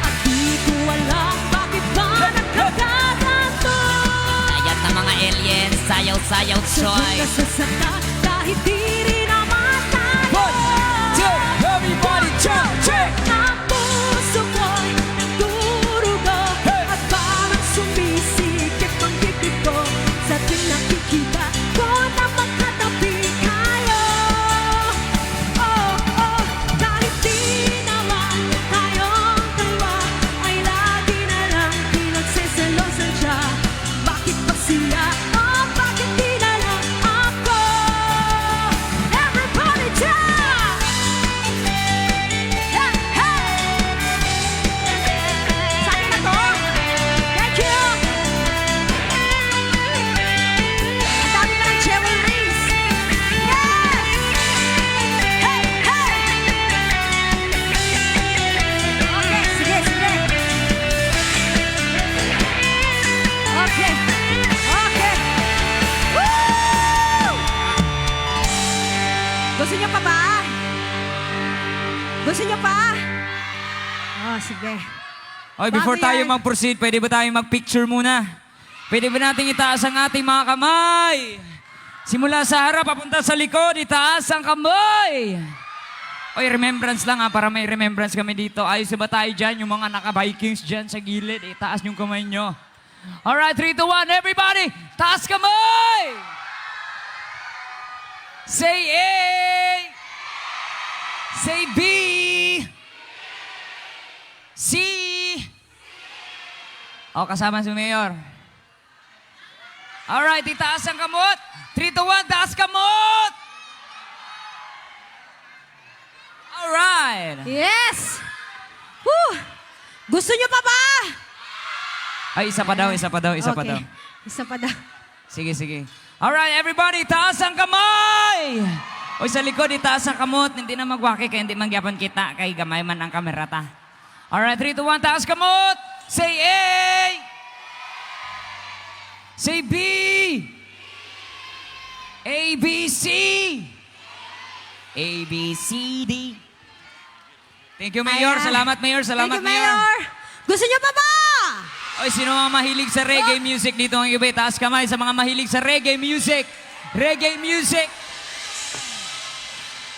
At di ko alam bakit ba nagkakaganto. Ayan na mga aliens, sayaw, sayaw, choy. Nasasaka kahit di rin naman tayo. 1, 2, everybody jump, jump. Ang puso ko'y nagdurugo at parang sumisikip ang dibdib ko sa tuwing nakikita ko na magkatabi kayo. Oh, oh, kahit di naman tayong dalawa ay lagi na lang pinagseselosan siya. Bakit pa siya? Oh, bakit di na lang ako? Everybody jump! Hey, hey! Sa akin na to. Thank you! Ang dami pa ng jewelries. Yes! Hey, hey! Okay, sige, sige. Okay, okay. Woo! Gusto niyo pa ba? Gusto niyo pa? Oh, sige. Okay, before Bago tayo yan. mag-proceed, pwede ba tayo mag-picture muna? Pwede ba nating itaas ang ating mga kamay? Simula sa harap, papunta sa likod, itaas ang kamay! Oy, remembrance lang para may remembrance kami dito. Ayos na ba tayo dyan? Yung mga naka-Vikings dyan sa gilid, itaas yung kamay nyo. Alright, 3, 2, 1, everybody! Taas kamay! Say A! Say B! C! O, kasama si Mayor. Alright, itaas ang kamot. 3, 2, 1, taas kamot! Alright. Yes! Woo! Gusto niyo pa ba? Ay, isa pa daw, isa pa daw, isa pa Okay. daw. Isa pa daw. Sige, sige. Alright, everybody, taas ang kamay! O sa likod, itaas ang kamot. Hindi na magwaki kaya hindi mangyapon kita. Kay gamay man ang kamerata. Alright, 3, 2, 1, taas kamot! Say A! Say B! A, B, C! A, B, C, D. Thank you, Mayor. Ayan. Salamat, Mayor. Salamat, Thank you, Mayor. Gusto niyo pa ba? Oy, sino mga mahilig sa reggae music dito ang iba? Taas kamay sa mga mahilig sa reggae music. Reggae music.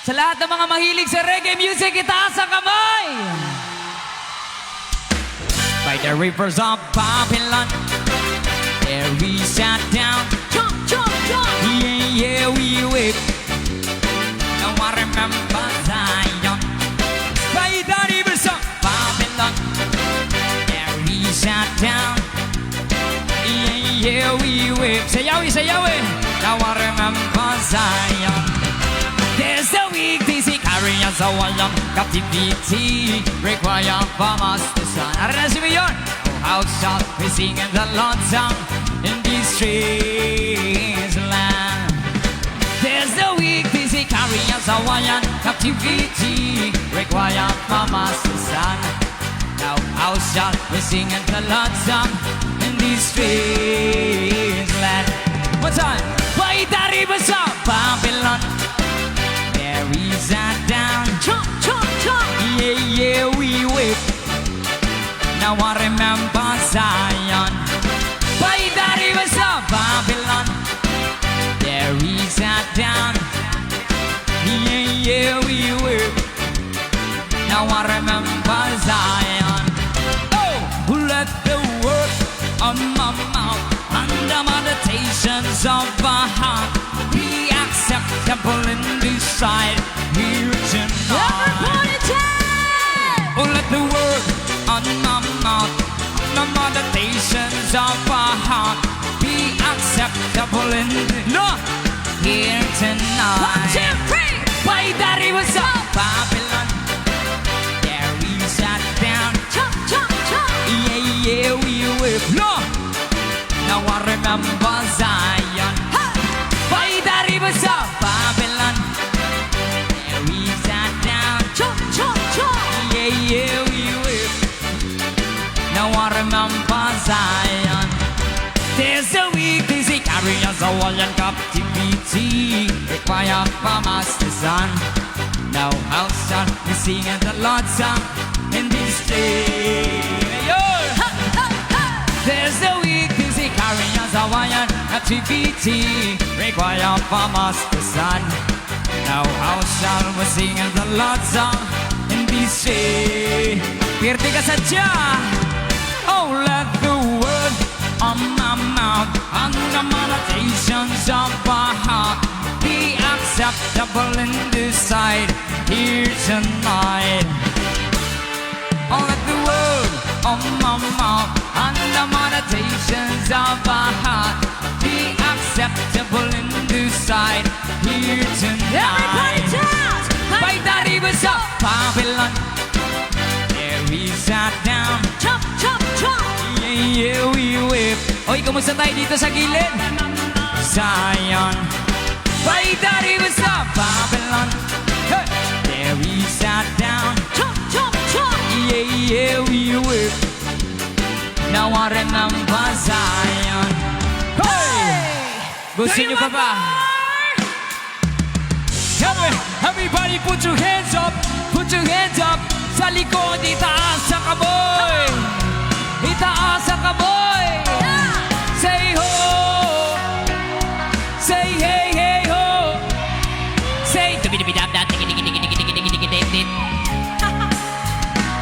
Sa lahat ng mga mahilig sa reggae music, itaas ang kamay. By the rivers of Babylon, there we sat down. Jump, jump, jump! Yeah, yeah, we wept. Now I remember Zion. By the rivers of Babylon, there we sat down. Yeah, yeah, we wept. Sayaw, sayaw, eh. Now I remember Zion. There's a weak dizzy carry us a long captivity require from us the sun. Naranasin mo yun? Oh, how shall we sing in the Lord song in this strange land? There's a weak dizzy carry us a long captivity require from us the sun. Now how shall we sing in the Lord song in this strange land? One time, by the rivers of Babylon, there we sat down. Jump, jump, jump! Yeah, yeah, we wept. Now I remember Zion. By the rivers of Babylon, there we sat down. Yeah, yeah, we wept. Now I remember Zion. Oh, let the word of my mouth and the meditations of my heart be acceptable in this sight here tonight. Everybody jump! Oh, let the word on my mouth, the meditations of my heart be acceptable in here tonight. 1, 2, 3! By the rivers of Babylon, there we sat down. Jump, jump, jump! Yeah, yeah, we wept. No! Now I remember Zion. By the rivers of Babylon, there we sat down. Jump, jump, jump! Yeah, yeah, we wept. Now I remember Zion. There's a weak dizzy carry us all in captivity. Require from us the sun. Now how shall we sing the Lord's song in this day? There's the weakness, he carry us all in captivity. Require from us the sun. Now how shall we sing the Lord's song in this day? Pirti ka sadya. Oh, let the word on my mouth and the meditations of my heart be acceptable in this sight here tonight. Oh, let the word on my mouth and the meditations of my heart be acceptable in this sight here tonight. Everybody dance! By the rivers of Babylon, there we sat down. Chop, chop, chop! Yeah, we whip. Oy, kumusta tayo dito sa gilid? Zion. By the rivers of Babylon, hey, there we sat down. Chop, chop, chop! Yeah, we whip. Now I remember Zion. Hey! Gusto nyo pa ba? Everybody put your hands up. Put your hands up. Sa likod, itaas sa kaboy. Itaas sa kaboy. Say ho. Say hey, hey ho. Say dubidubidabda.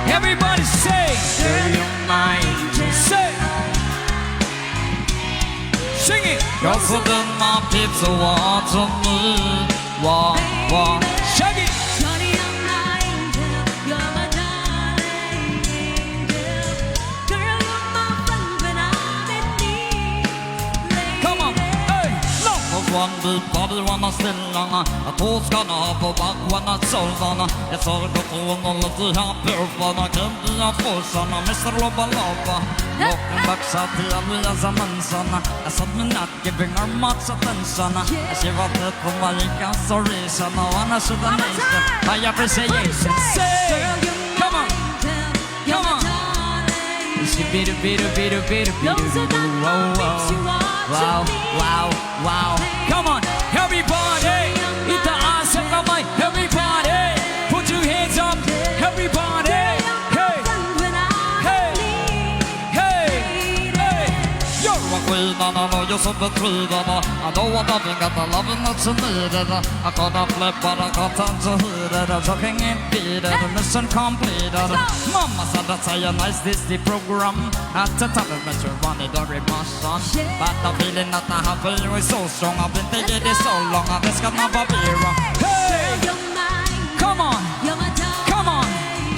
Everybody say. Girl, you're my angel. Say. Sing it. You're so good, my pips are watching me. Wah, wah. Shaggy. Johnny, I'm my angel. You're my darling angel. Girl, you're my friend when I'm in need. Lady. Come on, hey! Love of one big body, one a still on a toast gonna have a back, one a soul on it's all the phone, all of the happy fun. I can't be a force on a Mr. Loba Loba. Walking back south to a real as a manson. I said me not giving her much attention. She was the my incarceration. I wanna show the nation my appreciation. Say, Girl, you're come my on, angel. You're come my on. darling She beat it, beat it, beat it, beat it, beat it. Those are the things you want Wow, to be. wow, wow. Come on, everybody. Itaas ang kamay, everybody. Put your hands up, everybody. Hey, hey, hey, hey. You're a queen and I know you're so betrayed and I know what I've got the loving that's needed. I got a flip but I got time to hit it. Talking impeded, mission completed. Mama said that's how you nice this the program. At the time of measure one it or emotion. But the feeling that I have for you is so strong. I've been thinking this so long and this can never be wrong. Hey, Girl, you're mine. come on, You're my darling. come on.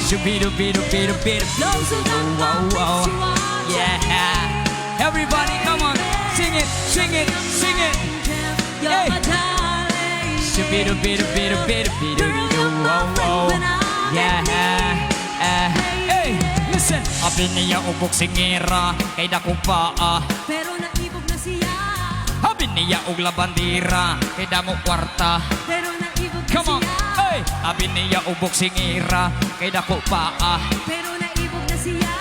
Shoo-be-doo-be-doo-be-doo-be-doo. Those are the Whoa, whoa. things you want to Yeah. Everybody, come on. Sing it, sing it, sing it. You're Hey. my darling. Shoo-be-doo-be-doo-be-doo-be-doo. Whoa, whoa. Yeah. Hey, listen. Abi niya ubok singira, kay dako paa. Pero naibog na siya. Abi niya og labandira, kay damo kwarta. Pero naibog na Come on. siya. Hey, abi niya ubok singira, kay dako paa. Pero naibog na siya.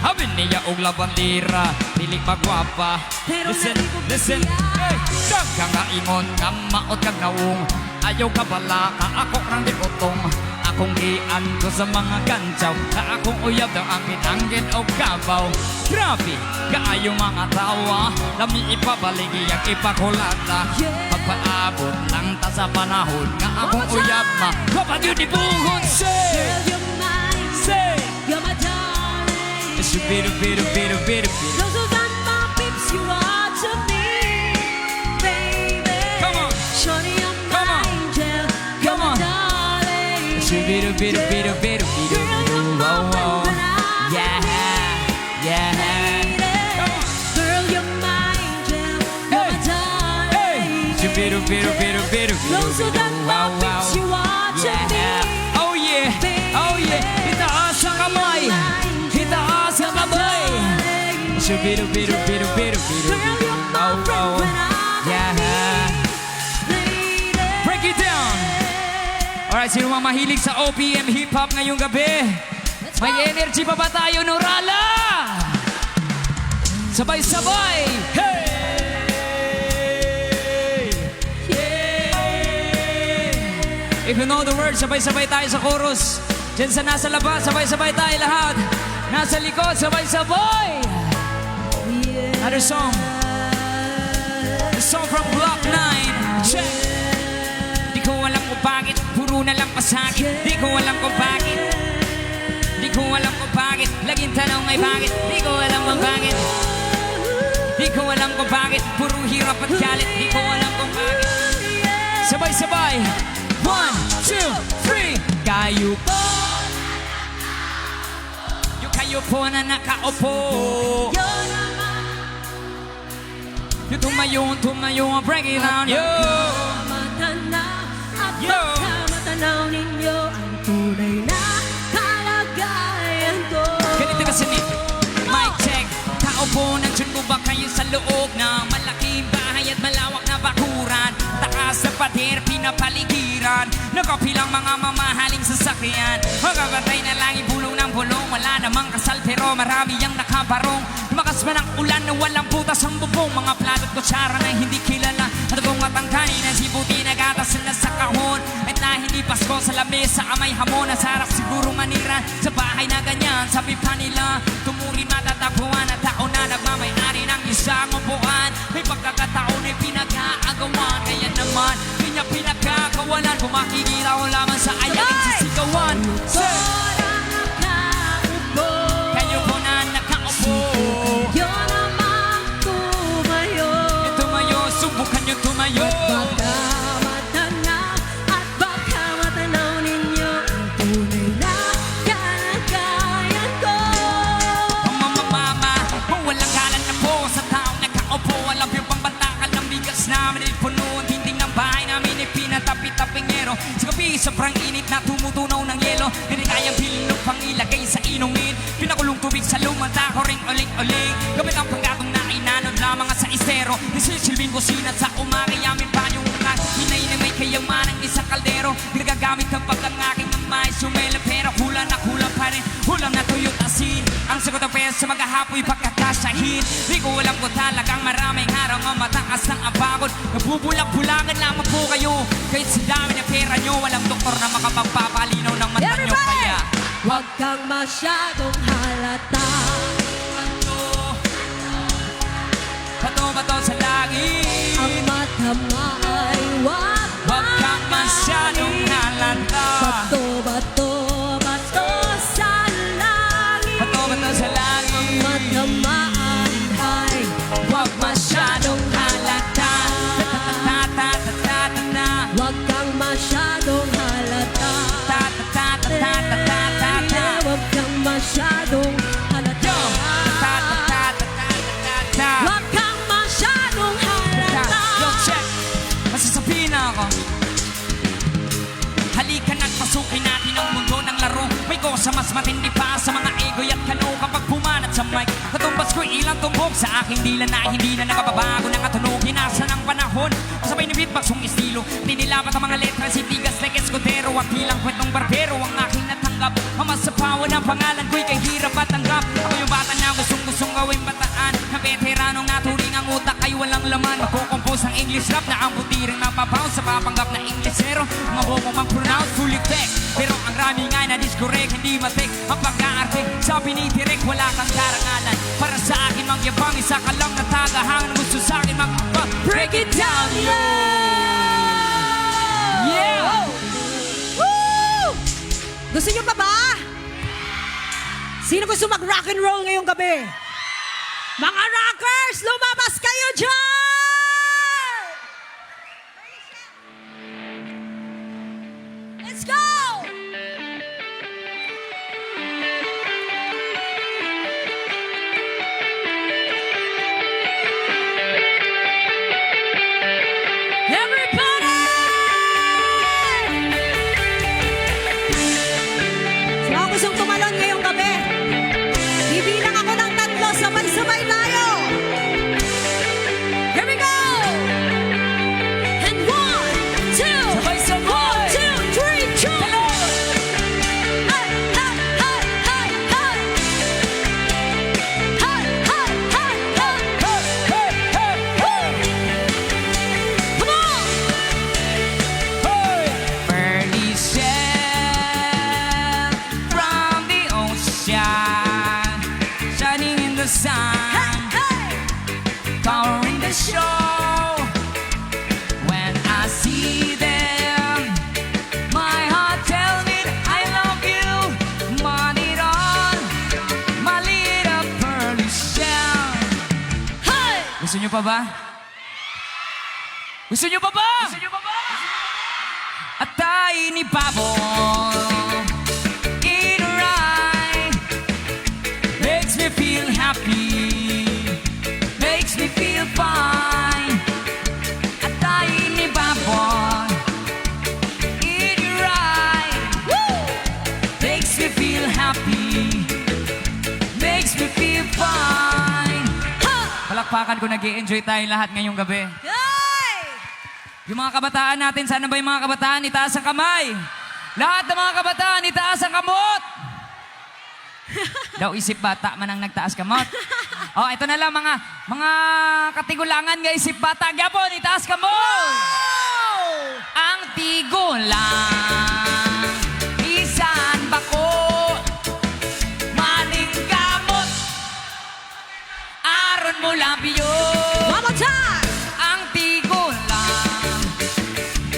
Abi niya og labandira, dili magwapa. Pero Listen, naibog na listen. siya. Hey, daghang nga ingon nga maot kang naung. Ayaw ka bala ka ako rang di utong. Akong gian ko sa mga gantsaw. Ka akong uyab ng angin-angin o kabaw. Grabe, kaayong mga tawa. Lami ipabaligi ang ipakulata. Pagpaabot lang ta sa panahon. Nga akong uyab ma. Kapag yun ibuhon, say, Girl, you're mine. say. You're my darling. Shoo-be-doo-be-doo-be-doo-be-doo. Those are the my peeps you are to me, baby. Come on. Shorty, I'm Come my on. angel. Come You're my on. darling. Shoo-be-doo-be-doo-be-doo-be-doo. Whoa, whoa. Yeah, yeah. Come on. Girl, you're my angel. You're my darling. Hey, shoo-be-doo-be-doo-be-doo-be-doo. Those are the my peeps you are to me. Oh yeah, oh yeah. Itaas ang kamay, itaas ang kamay. Shoo-be-doo-be-doo-be-doo-be-doo. Girl, you're my Oh, friend oh. when I'm Yeah. lady. Break it down. Alright, sino mga mahilig sa OPM hip-hop ngayong gabi? May energy pa ba tayo, Norala? Sabay-sabay! Hey! If you know the words, sabay-sabay tayo sa chorus. Diyan sa nasa labas, sabay-sabay tayo lahat. Nasa likod, sabay-sabay. Another song. The song from Block 9. Check. Di ko alam kung bakit, puro na lang pasakit. Di ko alam kung bakit. Di ko alam kung bakit, laging tanong ay bakit. Di ko alam kung bakit. Di ko alam kung bakit, puro hirap at galit. Di ko alam kung bakit. Sabay-sabay. 1, 2, 3. Kayo po. Yung kayo po na nakaupo. Yung tumayo, break it down. Yo. Yo. Matanaw ninyo ang tunay na kalagayan ko. Ganito kasi ni Mic check. Kaupo ng tune ko ba kayo sa loob ng malaking bahay at malawak na bakuran? Takas sa pader, pinapaligiran. Nakapilang mga mamahaling sasakyan. Magkakatay na lang ibulong ng bulong. Wala namang kasal pero marami ang nakabarong. Lumakas man ang ulan na walang butas ang bubong. Mga plato at kutsara na hindi kilala. At kung matangkani na sibuti na gatas na sa kahon. At na hindi Pasko sa lamesa amay hamon. Nasarap siguro manira sa bahay na ganyan. Sabi pa nila, tumurin matatapuan. At tao na nagmamayari ng isang upuan. May pagkakataon ay pinag-aagawan. Kaya naman, di niya pinagkakawalan. Kung makikita ko lamang sa ayaling sisigawan. Kayo po na nakaupo. Yun naman tumayo. Tumayo, subukan nyo tumayo. Baka matanaw at baka matanaw ninyo ang tunay na kalagayan ko. Mama, kung walang galan na po sa taong nakaupo. Alam yung pambantakal ng bigas namin ay puno. Ang dinding ng bahay namin ay pinatapit-tapingero. Sa gabi, sobrang init na tumutunaw ng yelo. Hindi kayang bilog pang ilagay sa inumin. Pinakulong tubig sa lumanta ko ring uling-uling. Gamit ang panggatong na inanod lamang sa istero. Nisisilbing kusina sa umaga yamin pa yung unak. Hinay na may kayamanang isang kaldero. Ginagamit kapag ang aking mamay sumela. Pero hula na hula pa rin. Hulam na tuyot asin. Ang sagot ng pesa maghahapoy pagkakasahin. Di ko alam ko talagang maraming araw ang matakas ng abagod. Nabubulag-bulagan lamang po kayo. Kahit sa dami ng pera nyo, walang doktor na makapagpapalinaw ng mata nyo. Kaya Huwag kang masyadong halata. bato sa langit. Ang mata mo ay Huwag kang masyadong halata. Bato sa langit. Bato sa langit. Ang mata mo ay Huwag masyadong halata. Ta-ta-ta-ta-ta-ta-ta. huwag kang masyadong halata. Ta-ta-ta-ta-ta-ta-ta. Huwag kang masyadong halata. Yo! Ta-ta-ta-ta-ta-ta-ta. Huwag kang masyadong halata. Yo, check! Masasabihin na ako. Halika na't pasukin natin ang mundo ng laro. May kosa mas matindi pa sa mga ego'y at kano. Kapag pumanat sa mic, katumbas ko'y ilang tumbok sa aking dila na hindi na nakababago ng katunog. Hinasa ng panahon, kasabay ni beatbox yung estilo. Dinilapat ang mga letra, si Tigas like Escudero. Ang tilang kwentong barbero ang aking natanggap. Ang masapawan ng pangalan ko'y kay hirap at tanggap. Ako yung bata na gustong gawing bataan. Na veteranong naturing ang utak ay walang laman. Magkukompose ng English rap na ang buti rin mapapaw sa papanggap na Englishero. Mga bobong mag-pronounce fully fake. Pero ang rami nga na discorrect, hindi matik ang pagka-arte. Sabi ni Direk, wala kang karangalan. Para sa akin mangyabang, isa ka lang na tagahangan. Gusto sa akin break it down, yo! Yeah! Woo! Gusto niyo pa ba? Sino gusto mag-rock and roll ngayong gabi? Mga rockers, lumabas kayo dyan! Let's go! Everybody! Sino ang gustong tumalon ngayong gabi? Bibilang ako ng 3, sabay-sabay tayo! Gusto nyo pa ba? Gusto nyo pa ba? At tayo ni Pabo in a ride makes me feel happy, makes me feel fine. At tayo ni Pabo in a ride makes me feel happy, makes me feel fine. Palakpakan ko, nag-i-enjoy tayo lahat ngayong gabi. Yay! Yung mga kabataan natin, sana ba yung mga kabataan itaas ang kamay? Lahat ng mga kabataan itaas ang kamot! Daw isip bata man ang nagtaas kamot. Oh, ito na lang mga katigulangan nga isip bata. Gyapon, itaas kamot! Ang tigulang, isan bako, maning kamot, aron mo labiyo. One more time! Ang tigulang,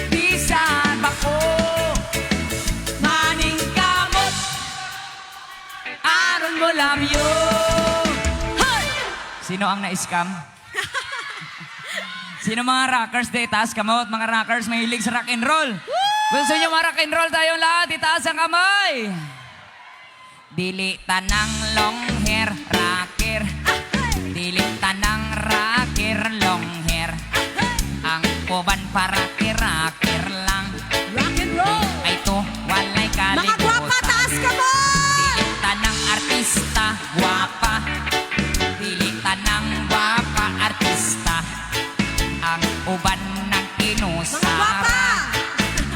bisan bako, maning kamot, aron mo labyo. Hey! Sino ang na-scam? Sino mga rockers de? Taas kamot, mga rockers mahilig sa rock and roll. Gusto niyo mga rock and roll tayong lahat? Itaas ang kamay. Dili tanang long hair, rocker. Dili tanang rocker, long hair. Ang uban para rocker lang. Rock and roll! Ay to, walay Mga kalibutan. gwapa, taas ka mo! Dili tanang artista, guwapa. Dili tanang guwapa, artista. Ang uban ng Mga inusara. gwapa!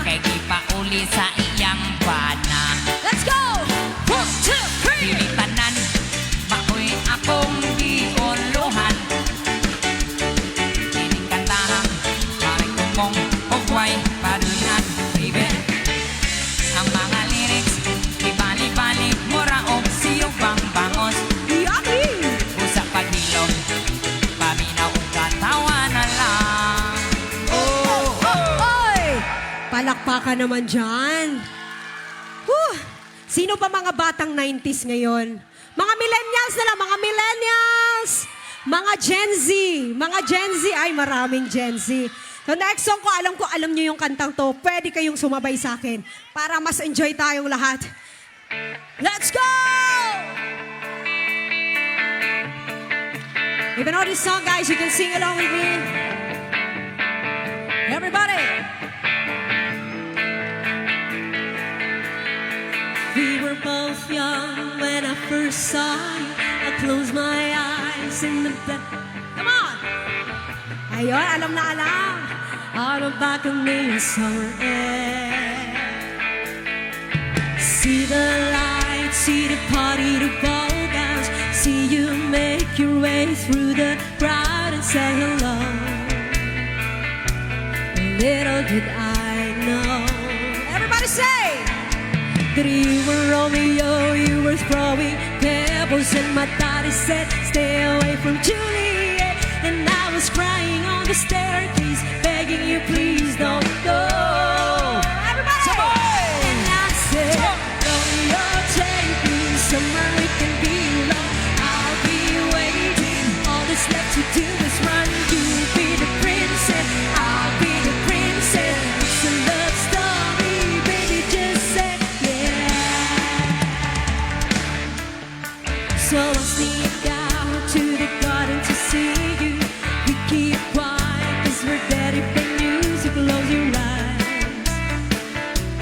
Kay di pa uli sa iyang bana. Let's go! 1, 2, 3! Dili tanan, makoy akong giuluhan. Dili kantahan, maring kumong ugway padulan, baby. Ang mga lyrics, ibali-bali, mura og siyong bang-bangos. Yummy! Usa paghilom, paminaw ug katawa na lang. Oh, Oy! Palakpakan naman dyan. Whew! Sino ba mga batang 90s ngayon? Mga millennials na lang, mga millennials! Mga Gen Z! Mga Gen Z! Ay, maraming Gen Z. So next song ko, alam nyo yung kantang to. Pwede kayong sumabay sa akin para mas enjoy tayong lahat. Let's go! If you know this song, guys, you can sing along with me. Everybody! We were both young when I first saw you. I closed my eyes in the bed. Come on! Ayun, alam na alam. On the back of me in summer air. See the lights, see the party, the ball gowns. See you make your way through the crowd and say hello. Little did I know. Everybody say! That you were Romeo, you were throwing pebbles, and my daddy said, stay away from Juliet. And I was crying on the staircase, begging you, please don't go. Everybody! And I said, Romeo, take me somewhere we can be alone. I'll be waiting. All that's left to do is run. You'll be the princess, I'll be the princess. It's a love story, baby, just say yeah. So I sneak out to the garden to see you. We keep quiet 'cause we're daddy big music. Close your eyes.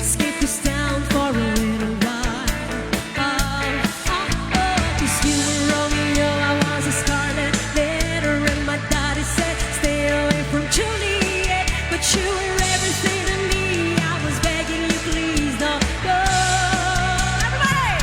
Skip this town for a little while. Oh, oh, oh. 'Cause you were Romeo, I was a scarlet letter. And my daddy said, stay away from Juliet. But you were everything to me. I was begging you, please don't go. Everybody!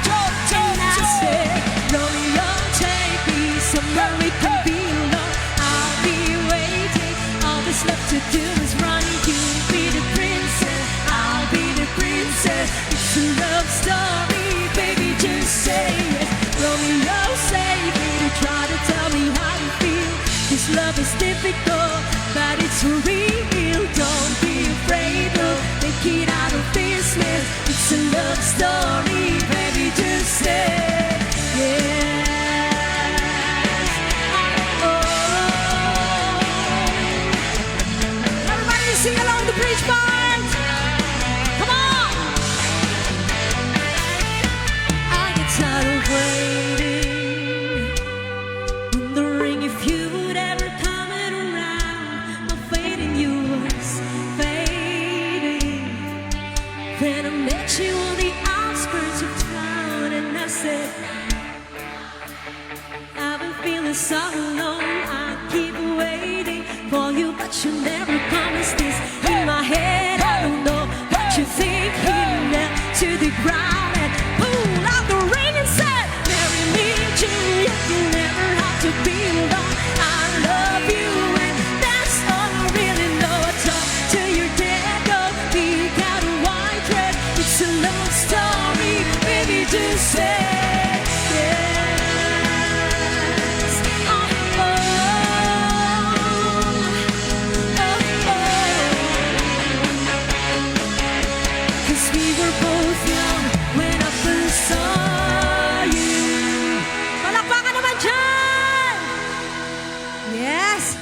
And I said, Romeo, take me somewhere we can be alone. I'll be waiting. All that's left to do is run. You'll be the princess, I'll be the princess. It's a love story, baby, just say it. Romeo, save me to try to tell me how you feel. This love is difficult, but it's for real. Don't be afraid, though. Make it out of business. It's a love story, baby, just say yes. Oh, oh, oh. you, but you never promised this. In my head, I don't know what you think. Hitting down to the ground and pull out the ring and said, marry me, Juliet. You never have to be alone. I love you, and that's all I really know. Talk to your dad, go peek out a white thread. It's a love story, baby. Just say yes. Oh, oh, oh, oh. 'Cause we were both young when I first saw you. Palakpakan naman dyan! Yes!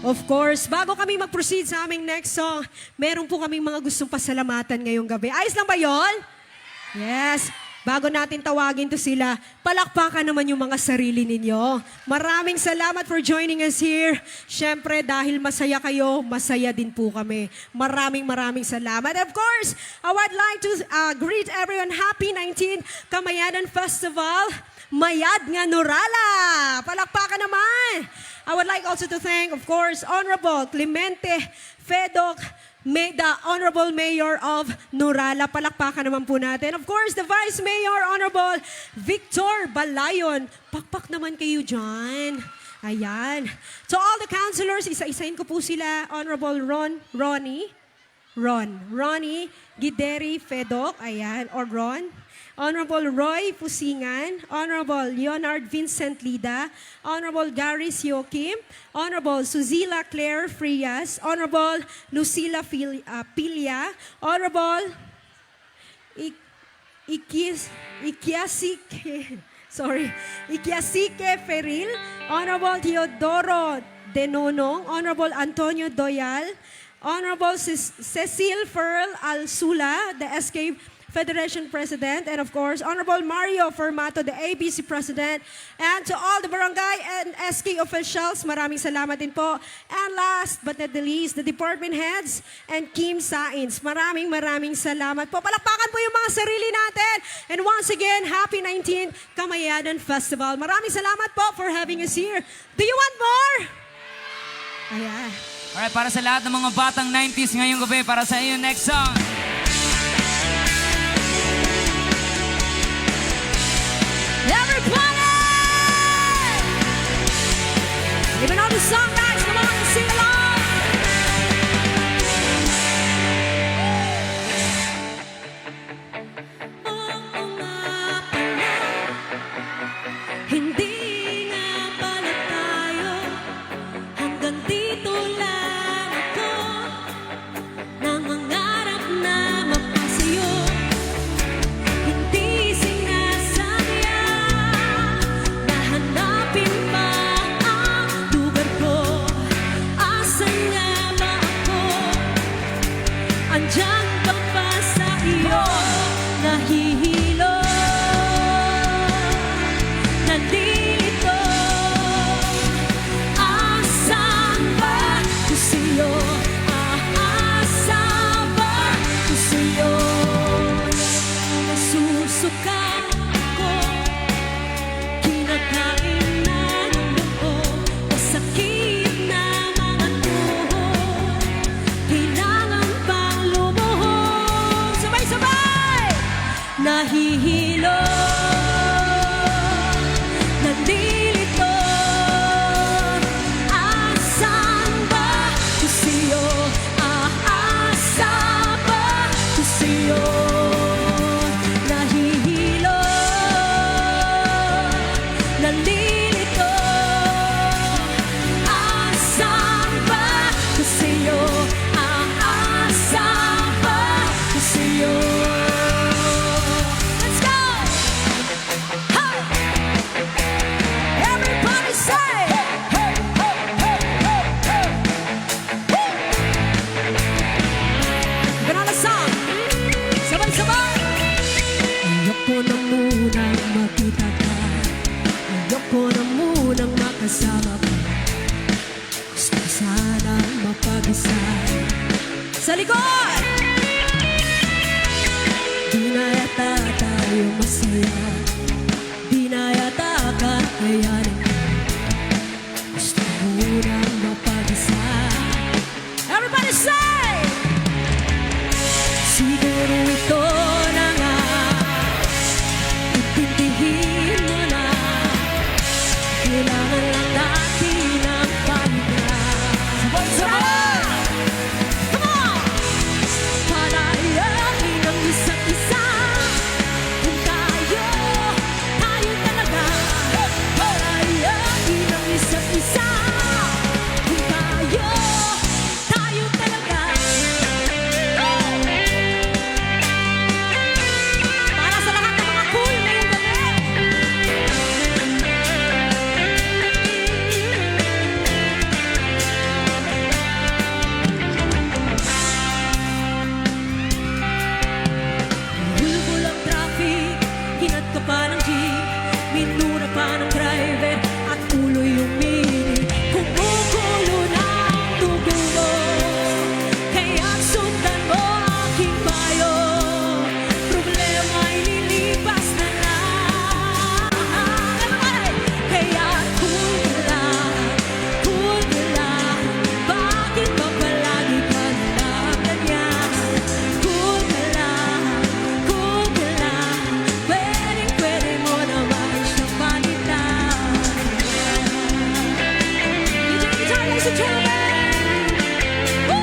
Of course, bago kami mag-proceed sa aming next song, meron po kaming mga gustong pasalamatan ngayong gabi. Ayos lang ba yon? Yes. Bago natin tawagin to sila, palakpakan naman yung mga sarili ninyo. Maraming salamat for joining us here. Siyempre, dahil masaya kayo, masaya din po kami. Maraming salamat. Of course, I would like to greet everyone. Happy 19th Kamayanan Festival. Mayad nga Norala. Palakpakan naman. I would like also to thank, of course, Honorable Clemente Fedoc, the Honorable Mayor of Norala. Palakpakan naman po natin. Of course, the Vice Mayor, Honorable Victor Balayon. Pakpak naman kayo dyan. Ayan. To all the councilors, isa-isahin ko po sila. Honorable Ronnie Gideri Fedoc. Ayan. Or Ron. Honorable Roy Pusingan, Honorable Leonard Vincent Lida, Honorable Gary Siokim, Honorable Suzila Claire Frias, Honorable Lucila Pilia, Honorable Ikiasike Feril, Honorable Teodoro Denonong, Honorable Antonio Doyal, Honorable Cecil Ferl Alsula, the SK Federation President, and of course, Honorable Mario Formato, the ABC President, and to all the barangay and SK officials, maraming salamat din po. And last but not the least, the department heads and Kim Sainz. Maraming salamat po. Palakpakan po yung mga sarili natin. And once again, happy 19th Kamayanan Festival. Maraming salamat po for having us here. Do you want more? Ayan. Alright, para sa lahat ng mga batang 90s ngayong gabi, para sa iyo next song. Everybody! Even on the song, guys, come on and sing along. Oo nga pala, hindi nga pala tayo. Hanggang dito lang ako, nangangarap na mapasa'yo. Hindi sinasadya na hanapin pa ang lugar ko. Asan nga ba ako? Andiyan ka pa sa iyo, nahihilo, nandito. Asan ba ko sa'yo? Aasa ba ko sa'yo? Nasusuka ako, kinakain na ng loob, masakit na mga tuhod, kailangan pang lumuhod. Sabay-sabay! Nahihilo, nandito. Asan ba ko sa'yo? Aasa ba ko sa'yo? Nahihilo, nandito. Asan ba ko sa'yo? Aasa ba ko sa'yo? Let's go! Ha! Everybody say! Hey, hey, hey, hey, hey, hey! Ganun song! Sabay-sabay! Ayoko na munang makita ka, ayoko na munang makasama ka. Gusto ko sanang mapag-isa sa likod. Di na yata tayo masaya, di na yata kakayanin. Gusto ko munang mapag-isa sabay! Come on! Palayain ang isa't isa. Kung tayo talaga. Palayain ang isa't isa. Kung tayo talaga. Para sa lahat ng mga cool ngayong gabi. Bulbul ang traffic, kinat ka pa ng jeep, minura pa ng driver, at ulo'y uminit. Kumukulo na ang dugo mo, kaya't sundan mo aking payo. Problema'y lilipas na lang. Kaya cool ka lang, bakit ba palagi ka nalang ganyan? Cool ka lang, pwede mo naman siyang palitan. DJ Guitar, ladies and gentlemen! Woo!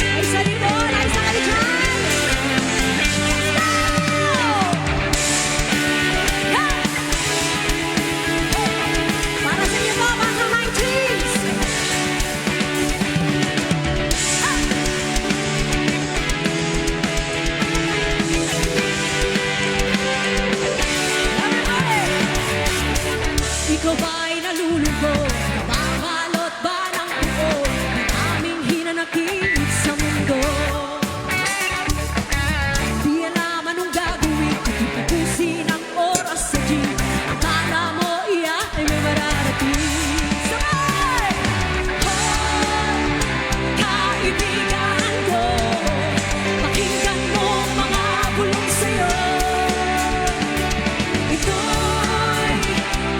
Ay, sa dito, ay sa kayo dyan! Let's go! Yeah! Para sa inyo po, mga 90s! Ikaw ba'y nalulungkot? Nababalot ba ng buo ang aming hinanakit sa mundo? Di alam anong gagawin, itutusin ang oras sa jeep. Akala mo iyan ay may mararating. Sabay! Oh, kaibigan ko, pakinggan mo mga bulong sa'yo. Ito'y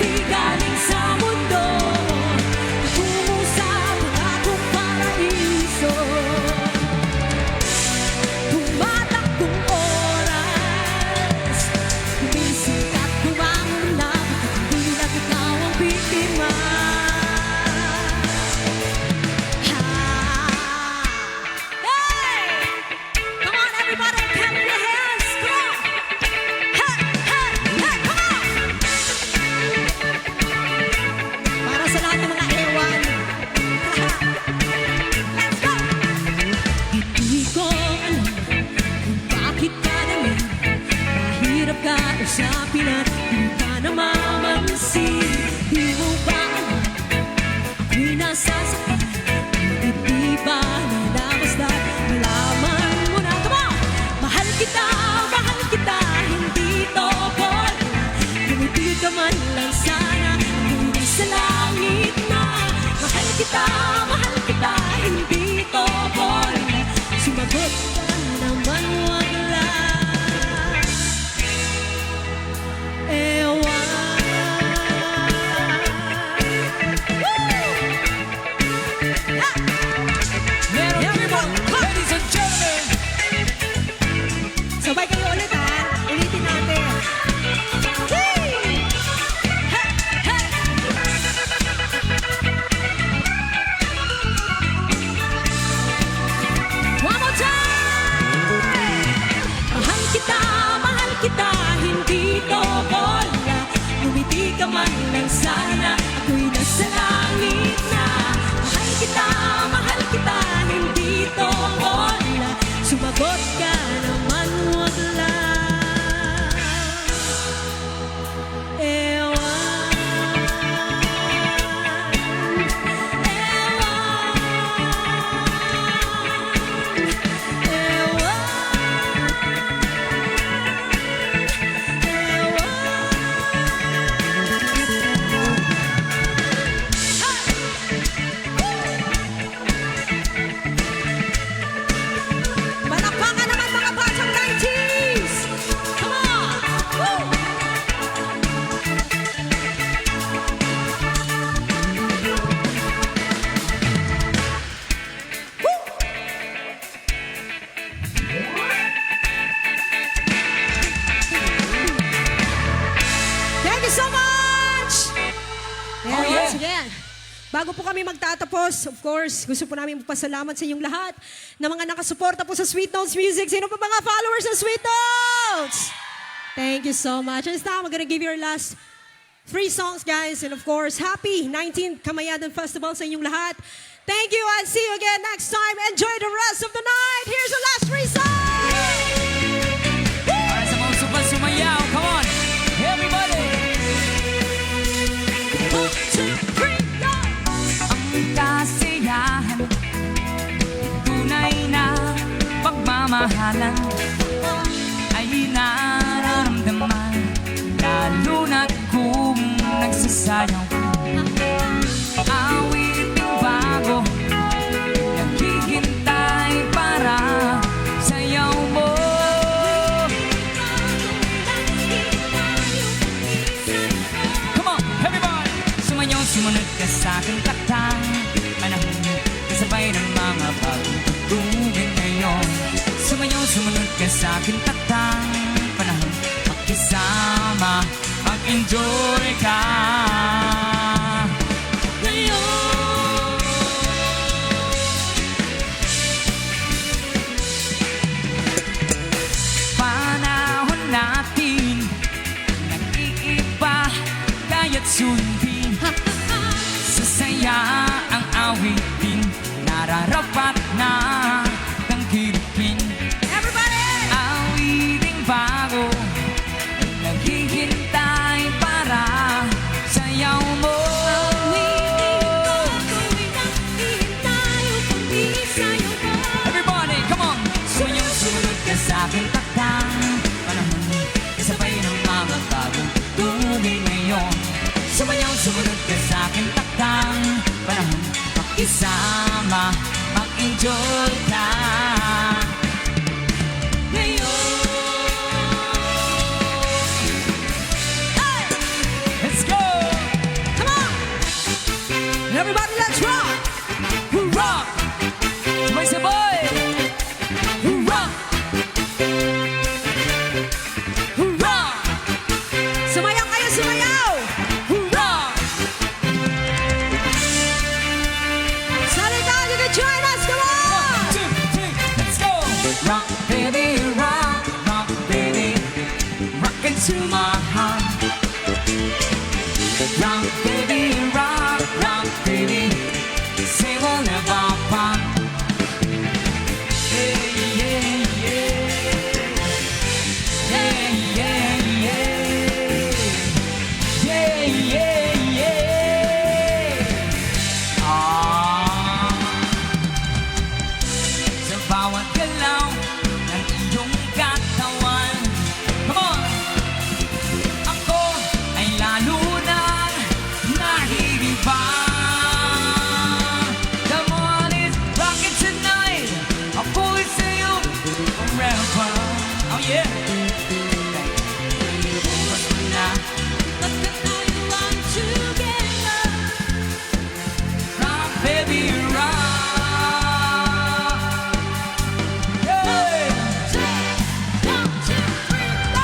di galing sa mundo, tungo sa pangakong paraiso. Tumatakbong oras, gumising at bumangon na, hindi na ikaw ang biktima. Hey! Come on, everybody, clap your hands! Come on! Hey! Hey! Hey! Come on! Para sa lahat ng mga ewan. Let's go! Hindi ko alam kung bakit ka naman mahirap ka usapin at di ka namamansin. Di mo ba alam ako'y nasasaktan? Hindi ba nalabastan? Malaman mo na. Come on! Mahal kita, hindi to bola. Kumiti ka man lang sana, ako'y nasa langit na. Mahal kita, hindi to bola. Sumagot ka naman, wag lang. Ewan. Meron people, ladies and gentlemen! Sabay kayo ulit ha. Ulitin natin. Hey! Hey! Hey! One more time! Mahal kita, hindi to bola. Lumiti ka man lang sana, ako'y nasa langit na. Mahal kita, hindi to bola. Sumagot ka naman, wag lang. Ewan. once again. Bago po kami magtatapos, of course, gusto po namin magpasalamat sa inyong lahat na mga nakasuporta po sa Sweet Notes Music. Sino pa mga followers ng Sweet Notes? Thank you so much. And this time, we're gonna give you our last 3 songs, guys. And of course, happy 19th Kamayadan Festival sa inyong lahat. Thank you and see you again next time. Enjoy the rest of the night. Here's the last 3 songs! Para sa mga super sumayaw, come on, everybody! 1, 2, 3, go! Ang kasiyahan, tunay na pagmamahalan ay nararamdaman, lalo na't kung nagsasayaw. Awiting bago, naghihintay para sayaw mo. Come on, everybody! Sumayaw, sumunod ka sa aking taktang panahon, kasabay ng mga bagong tugtugin ngayon. Sumayaw, sumunod ka sa aking taktang panahon, magkasama, mag-enjoy ka. Panahon natin nag-iiba, kaya't sundin sa saya ang awitin, nararapat na tangkilikin. Everybody! Awiting bago, naghihintay para sayaw mo. Everybody, come on! Sumayaw, sumunod ka sa aking taktang panahon, kasabay ng mga bagong tugin ngayon. Sumayaw, sumunod ka sa aking taktang panahon, makisama, mag-enjoy ka. Let's go! Come on! Everybody, let's rock! Rock! Sabay-sabay! Rock! Rock! Sumayaw kayo, sumayaw! Rock! Salita, you can join us, come on! 1, 2, 3, let's go! Rock, baby, rock, rock, baby, rock into my heart. Rock, baby, rock, baby, say we'll never part. Yeah, yeah, yeah. Yeah, yeah, yeah. Yeah, yeah, yeah. Sa bawat galaw ng iyong katawan, come on! Ako ay lalo nang nahihibang. Come on, it's rockin' tonight. Ako ay sa'yo forever. Oh yeah! Bukas mo na, rock, baby, rock. Hey! Hey,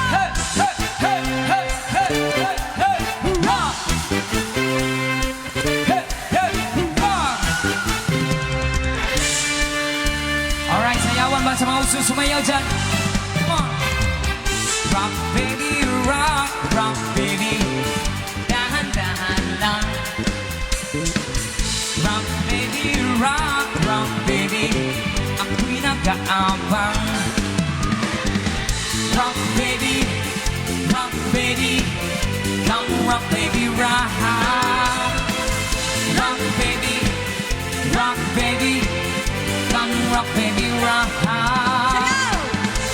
hey, hey, hey, hey, hey, hey, rock! Hey, hey, rock! Alright, sayawan ba sa mga uso sumayaw dyan? Come on! Rock, baby, rock, rock, baby. Dahan-dahan lang. Rock, baby, rock, rock, baby. Ako'y nag-aabang. Rock, baby, rock, baby. Come rock, baby, rock. Rock, baby, rock, baby. Come rock, baby, rock.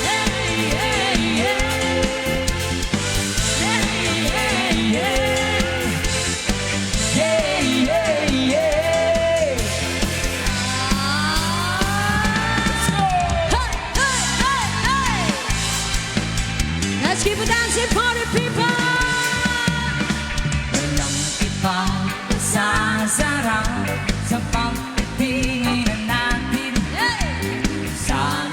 Hey, hey, yeah. Hey, hey, yeah. Yeah, yeah, yeah. Let's go. Let's keep it dancing, party people! Walang ipag-sasarap sa pagtingin natin. Sana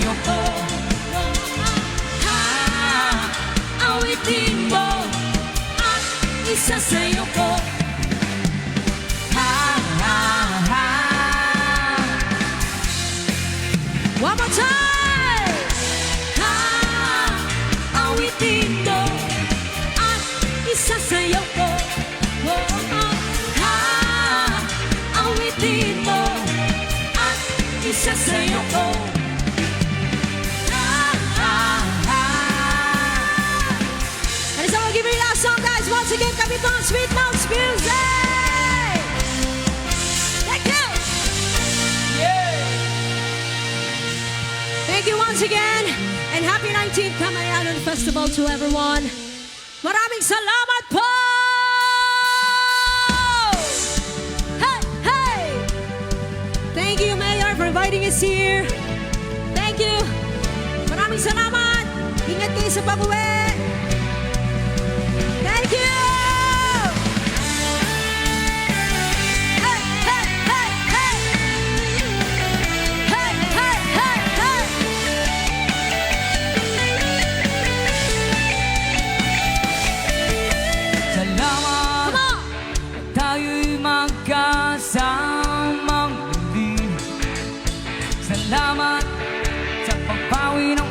sa'yo ko. Awitin mo at isa sa'yo ko. One more time! Awitin mo At isa sa'yo ko. awitin mo at isa sa'yo ko. And so we'll give you last song, guys. Once again, Kapitan Sweet Mouth Music! Thank you! Thank you once again. And happy 19th Kamayanan Festival to everyone. Maraming salamat po! Hey, hey! Thank you, Mayor, for inviting us here. Thank you. Maraming salamat. Ingat kayo sa pag-uwi. Thank you! Hey, hey, hey, hey! Hey, hey, hey, hey! Salamat, Come on! tayo'y magkasamang muli. Salamat sa pagpawi ng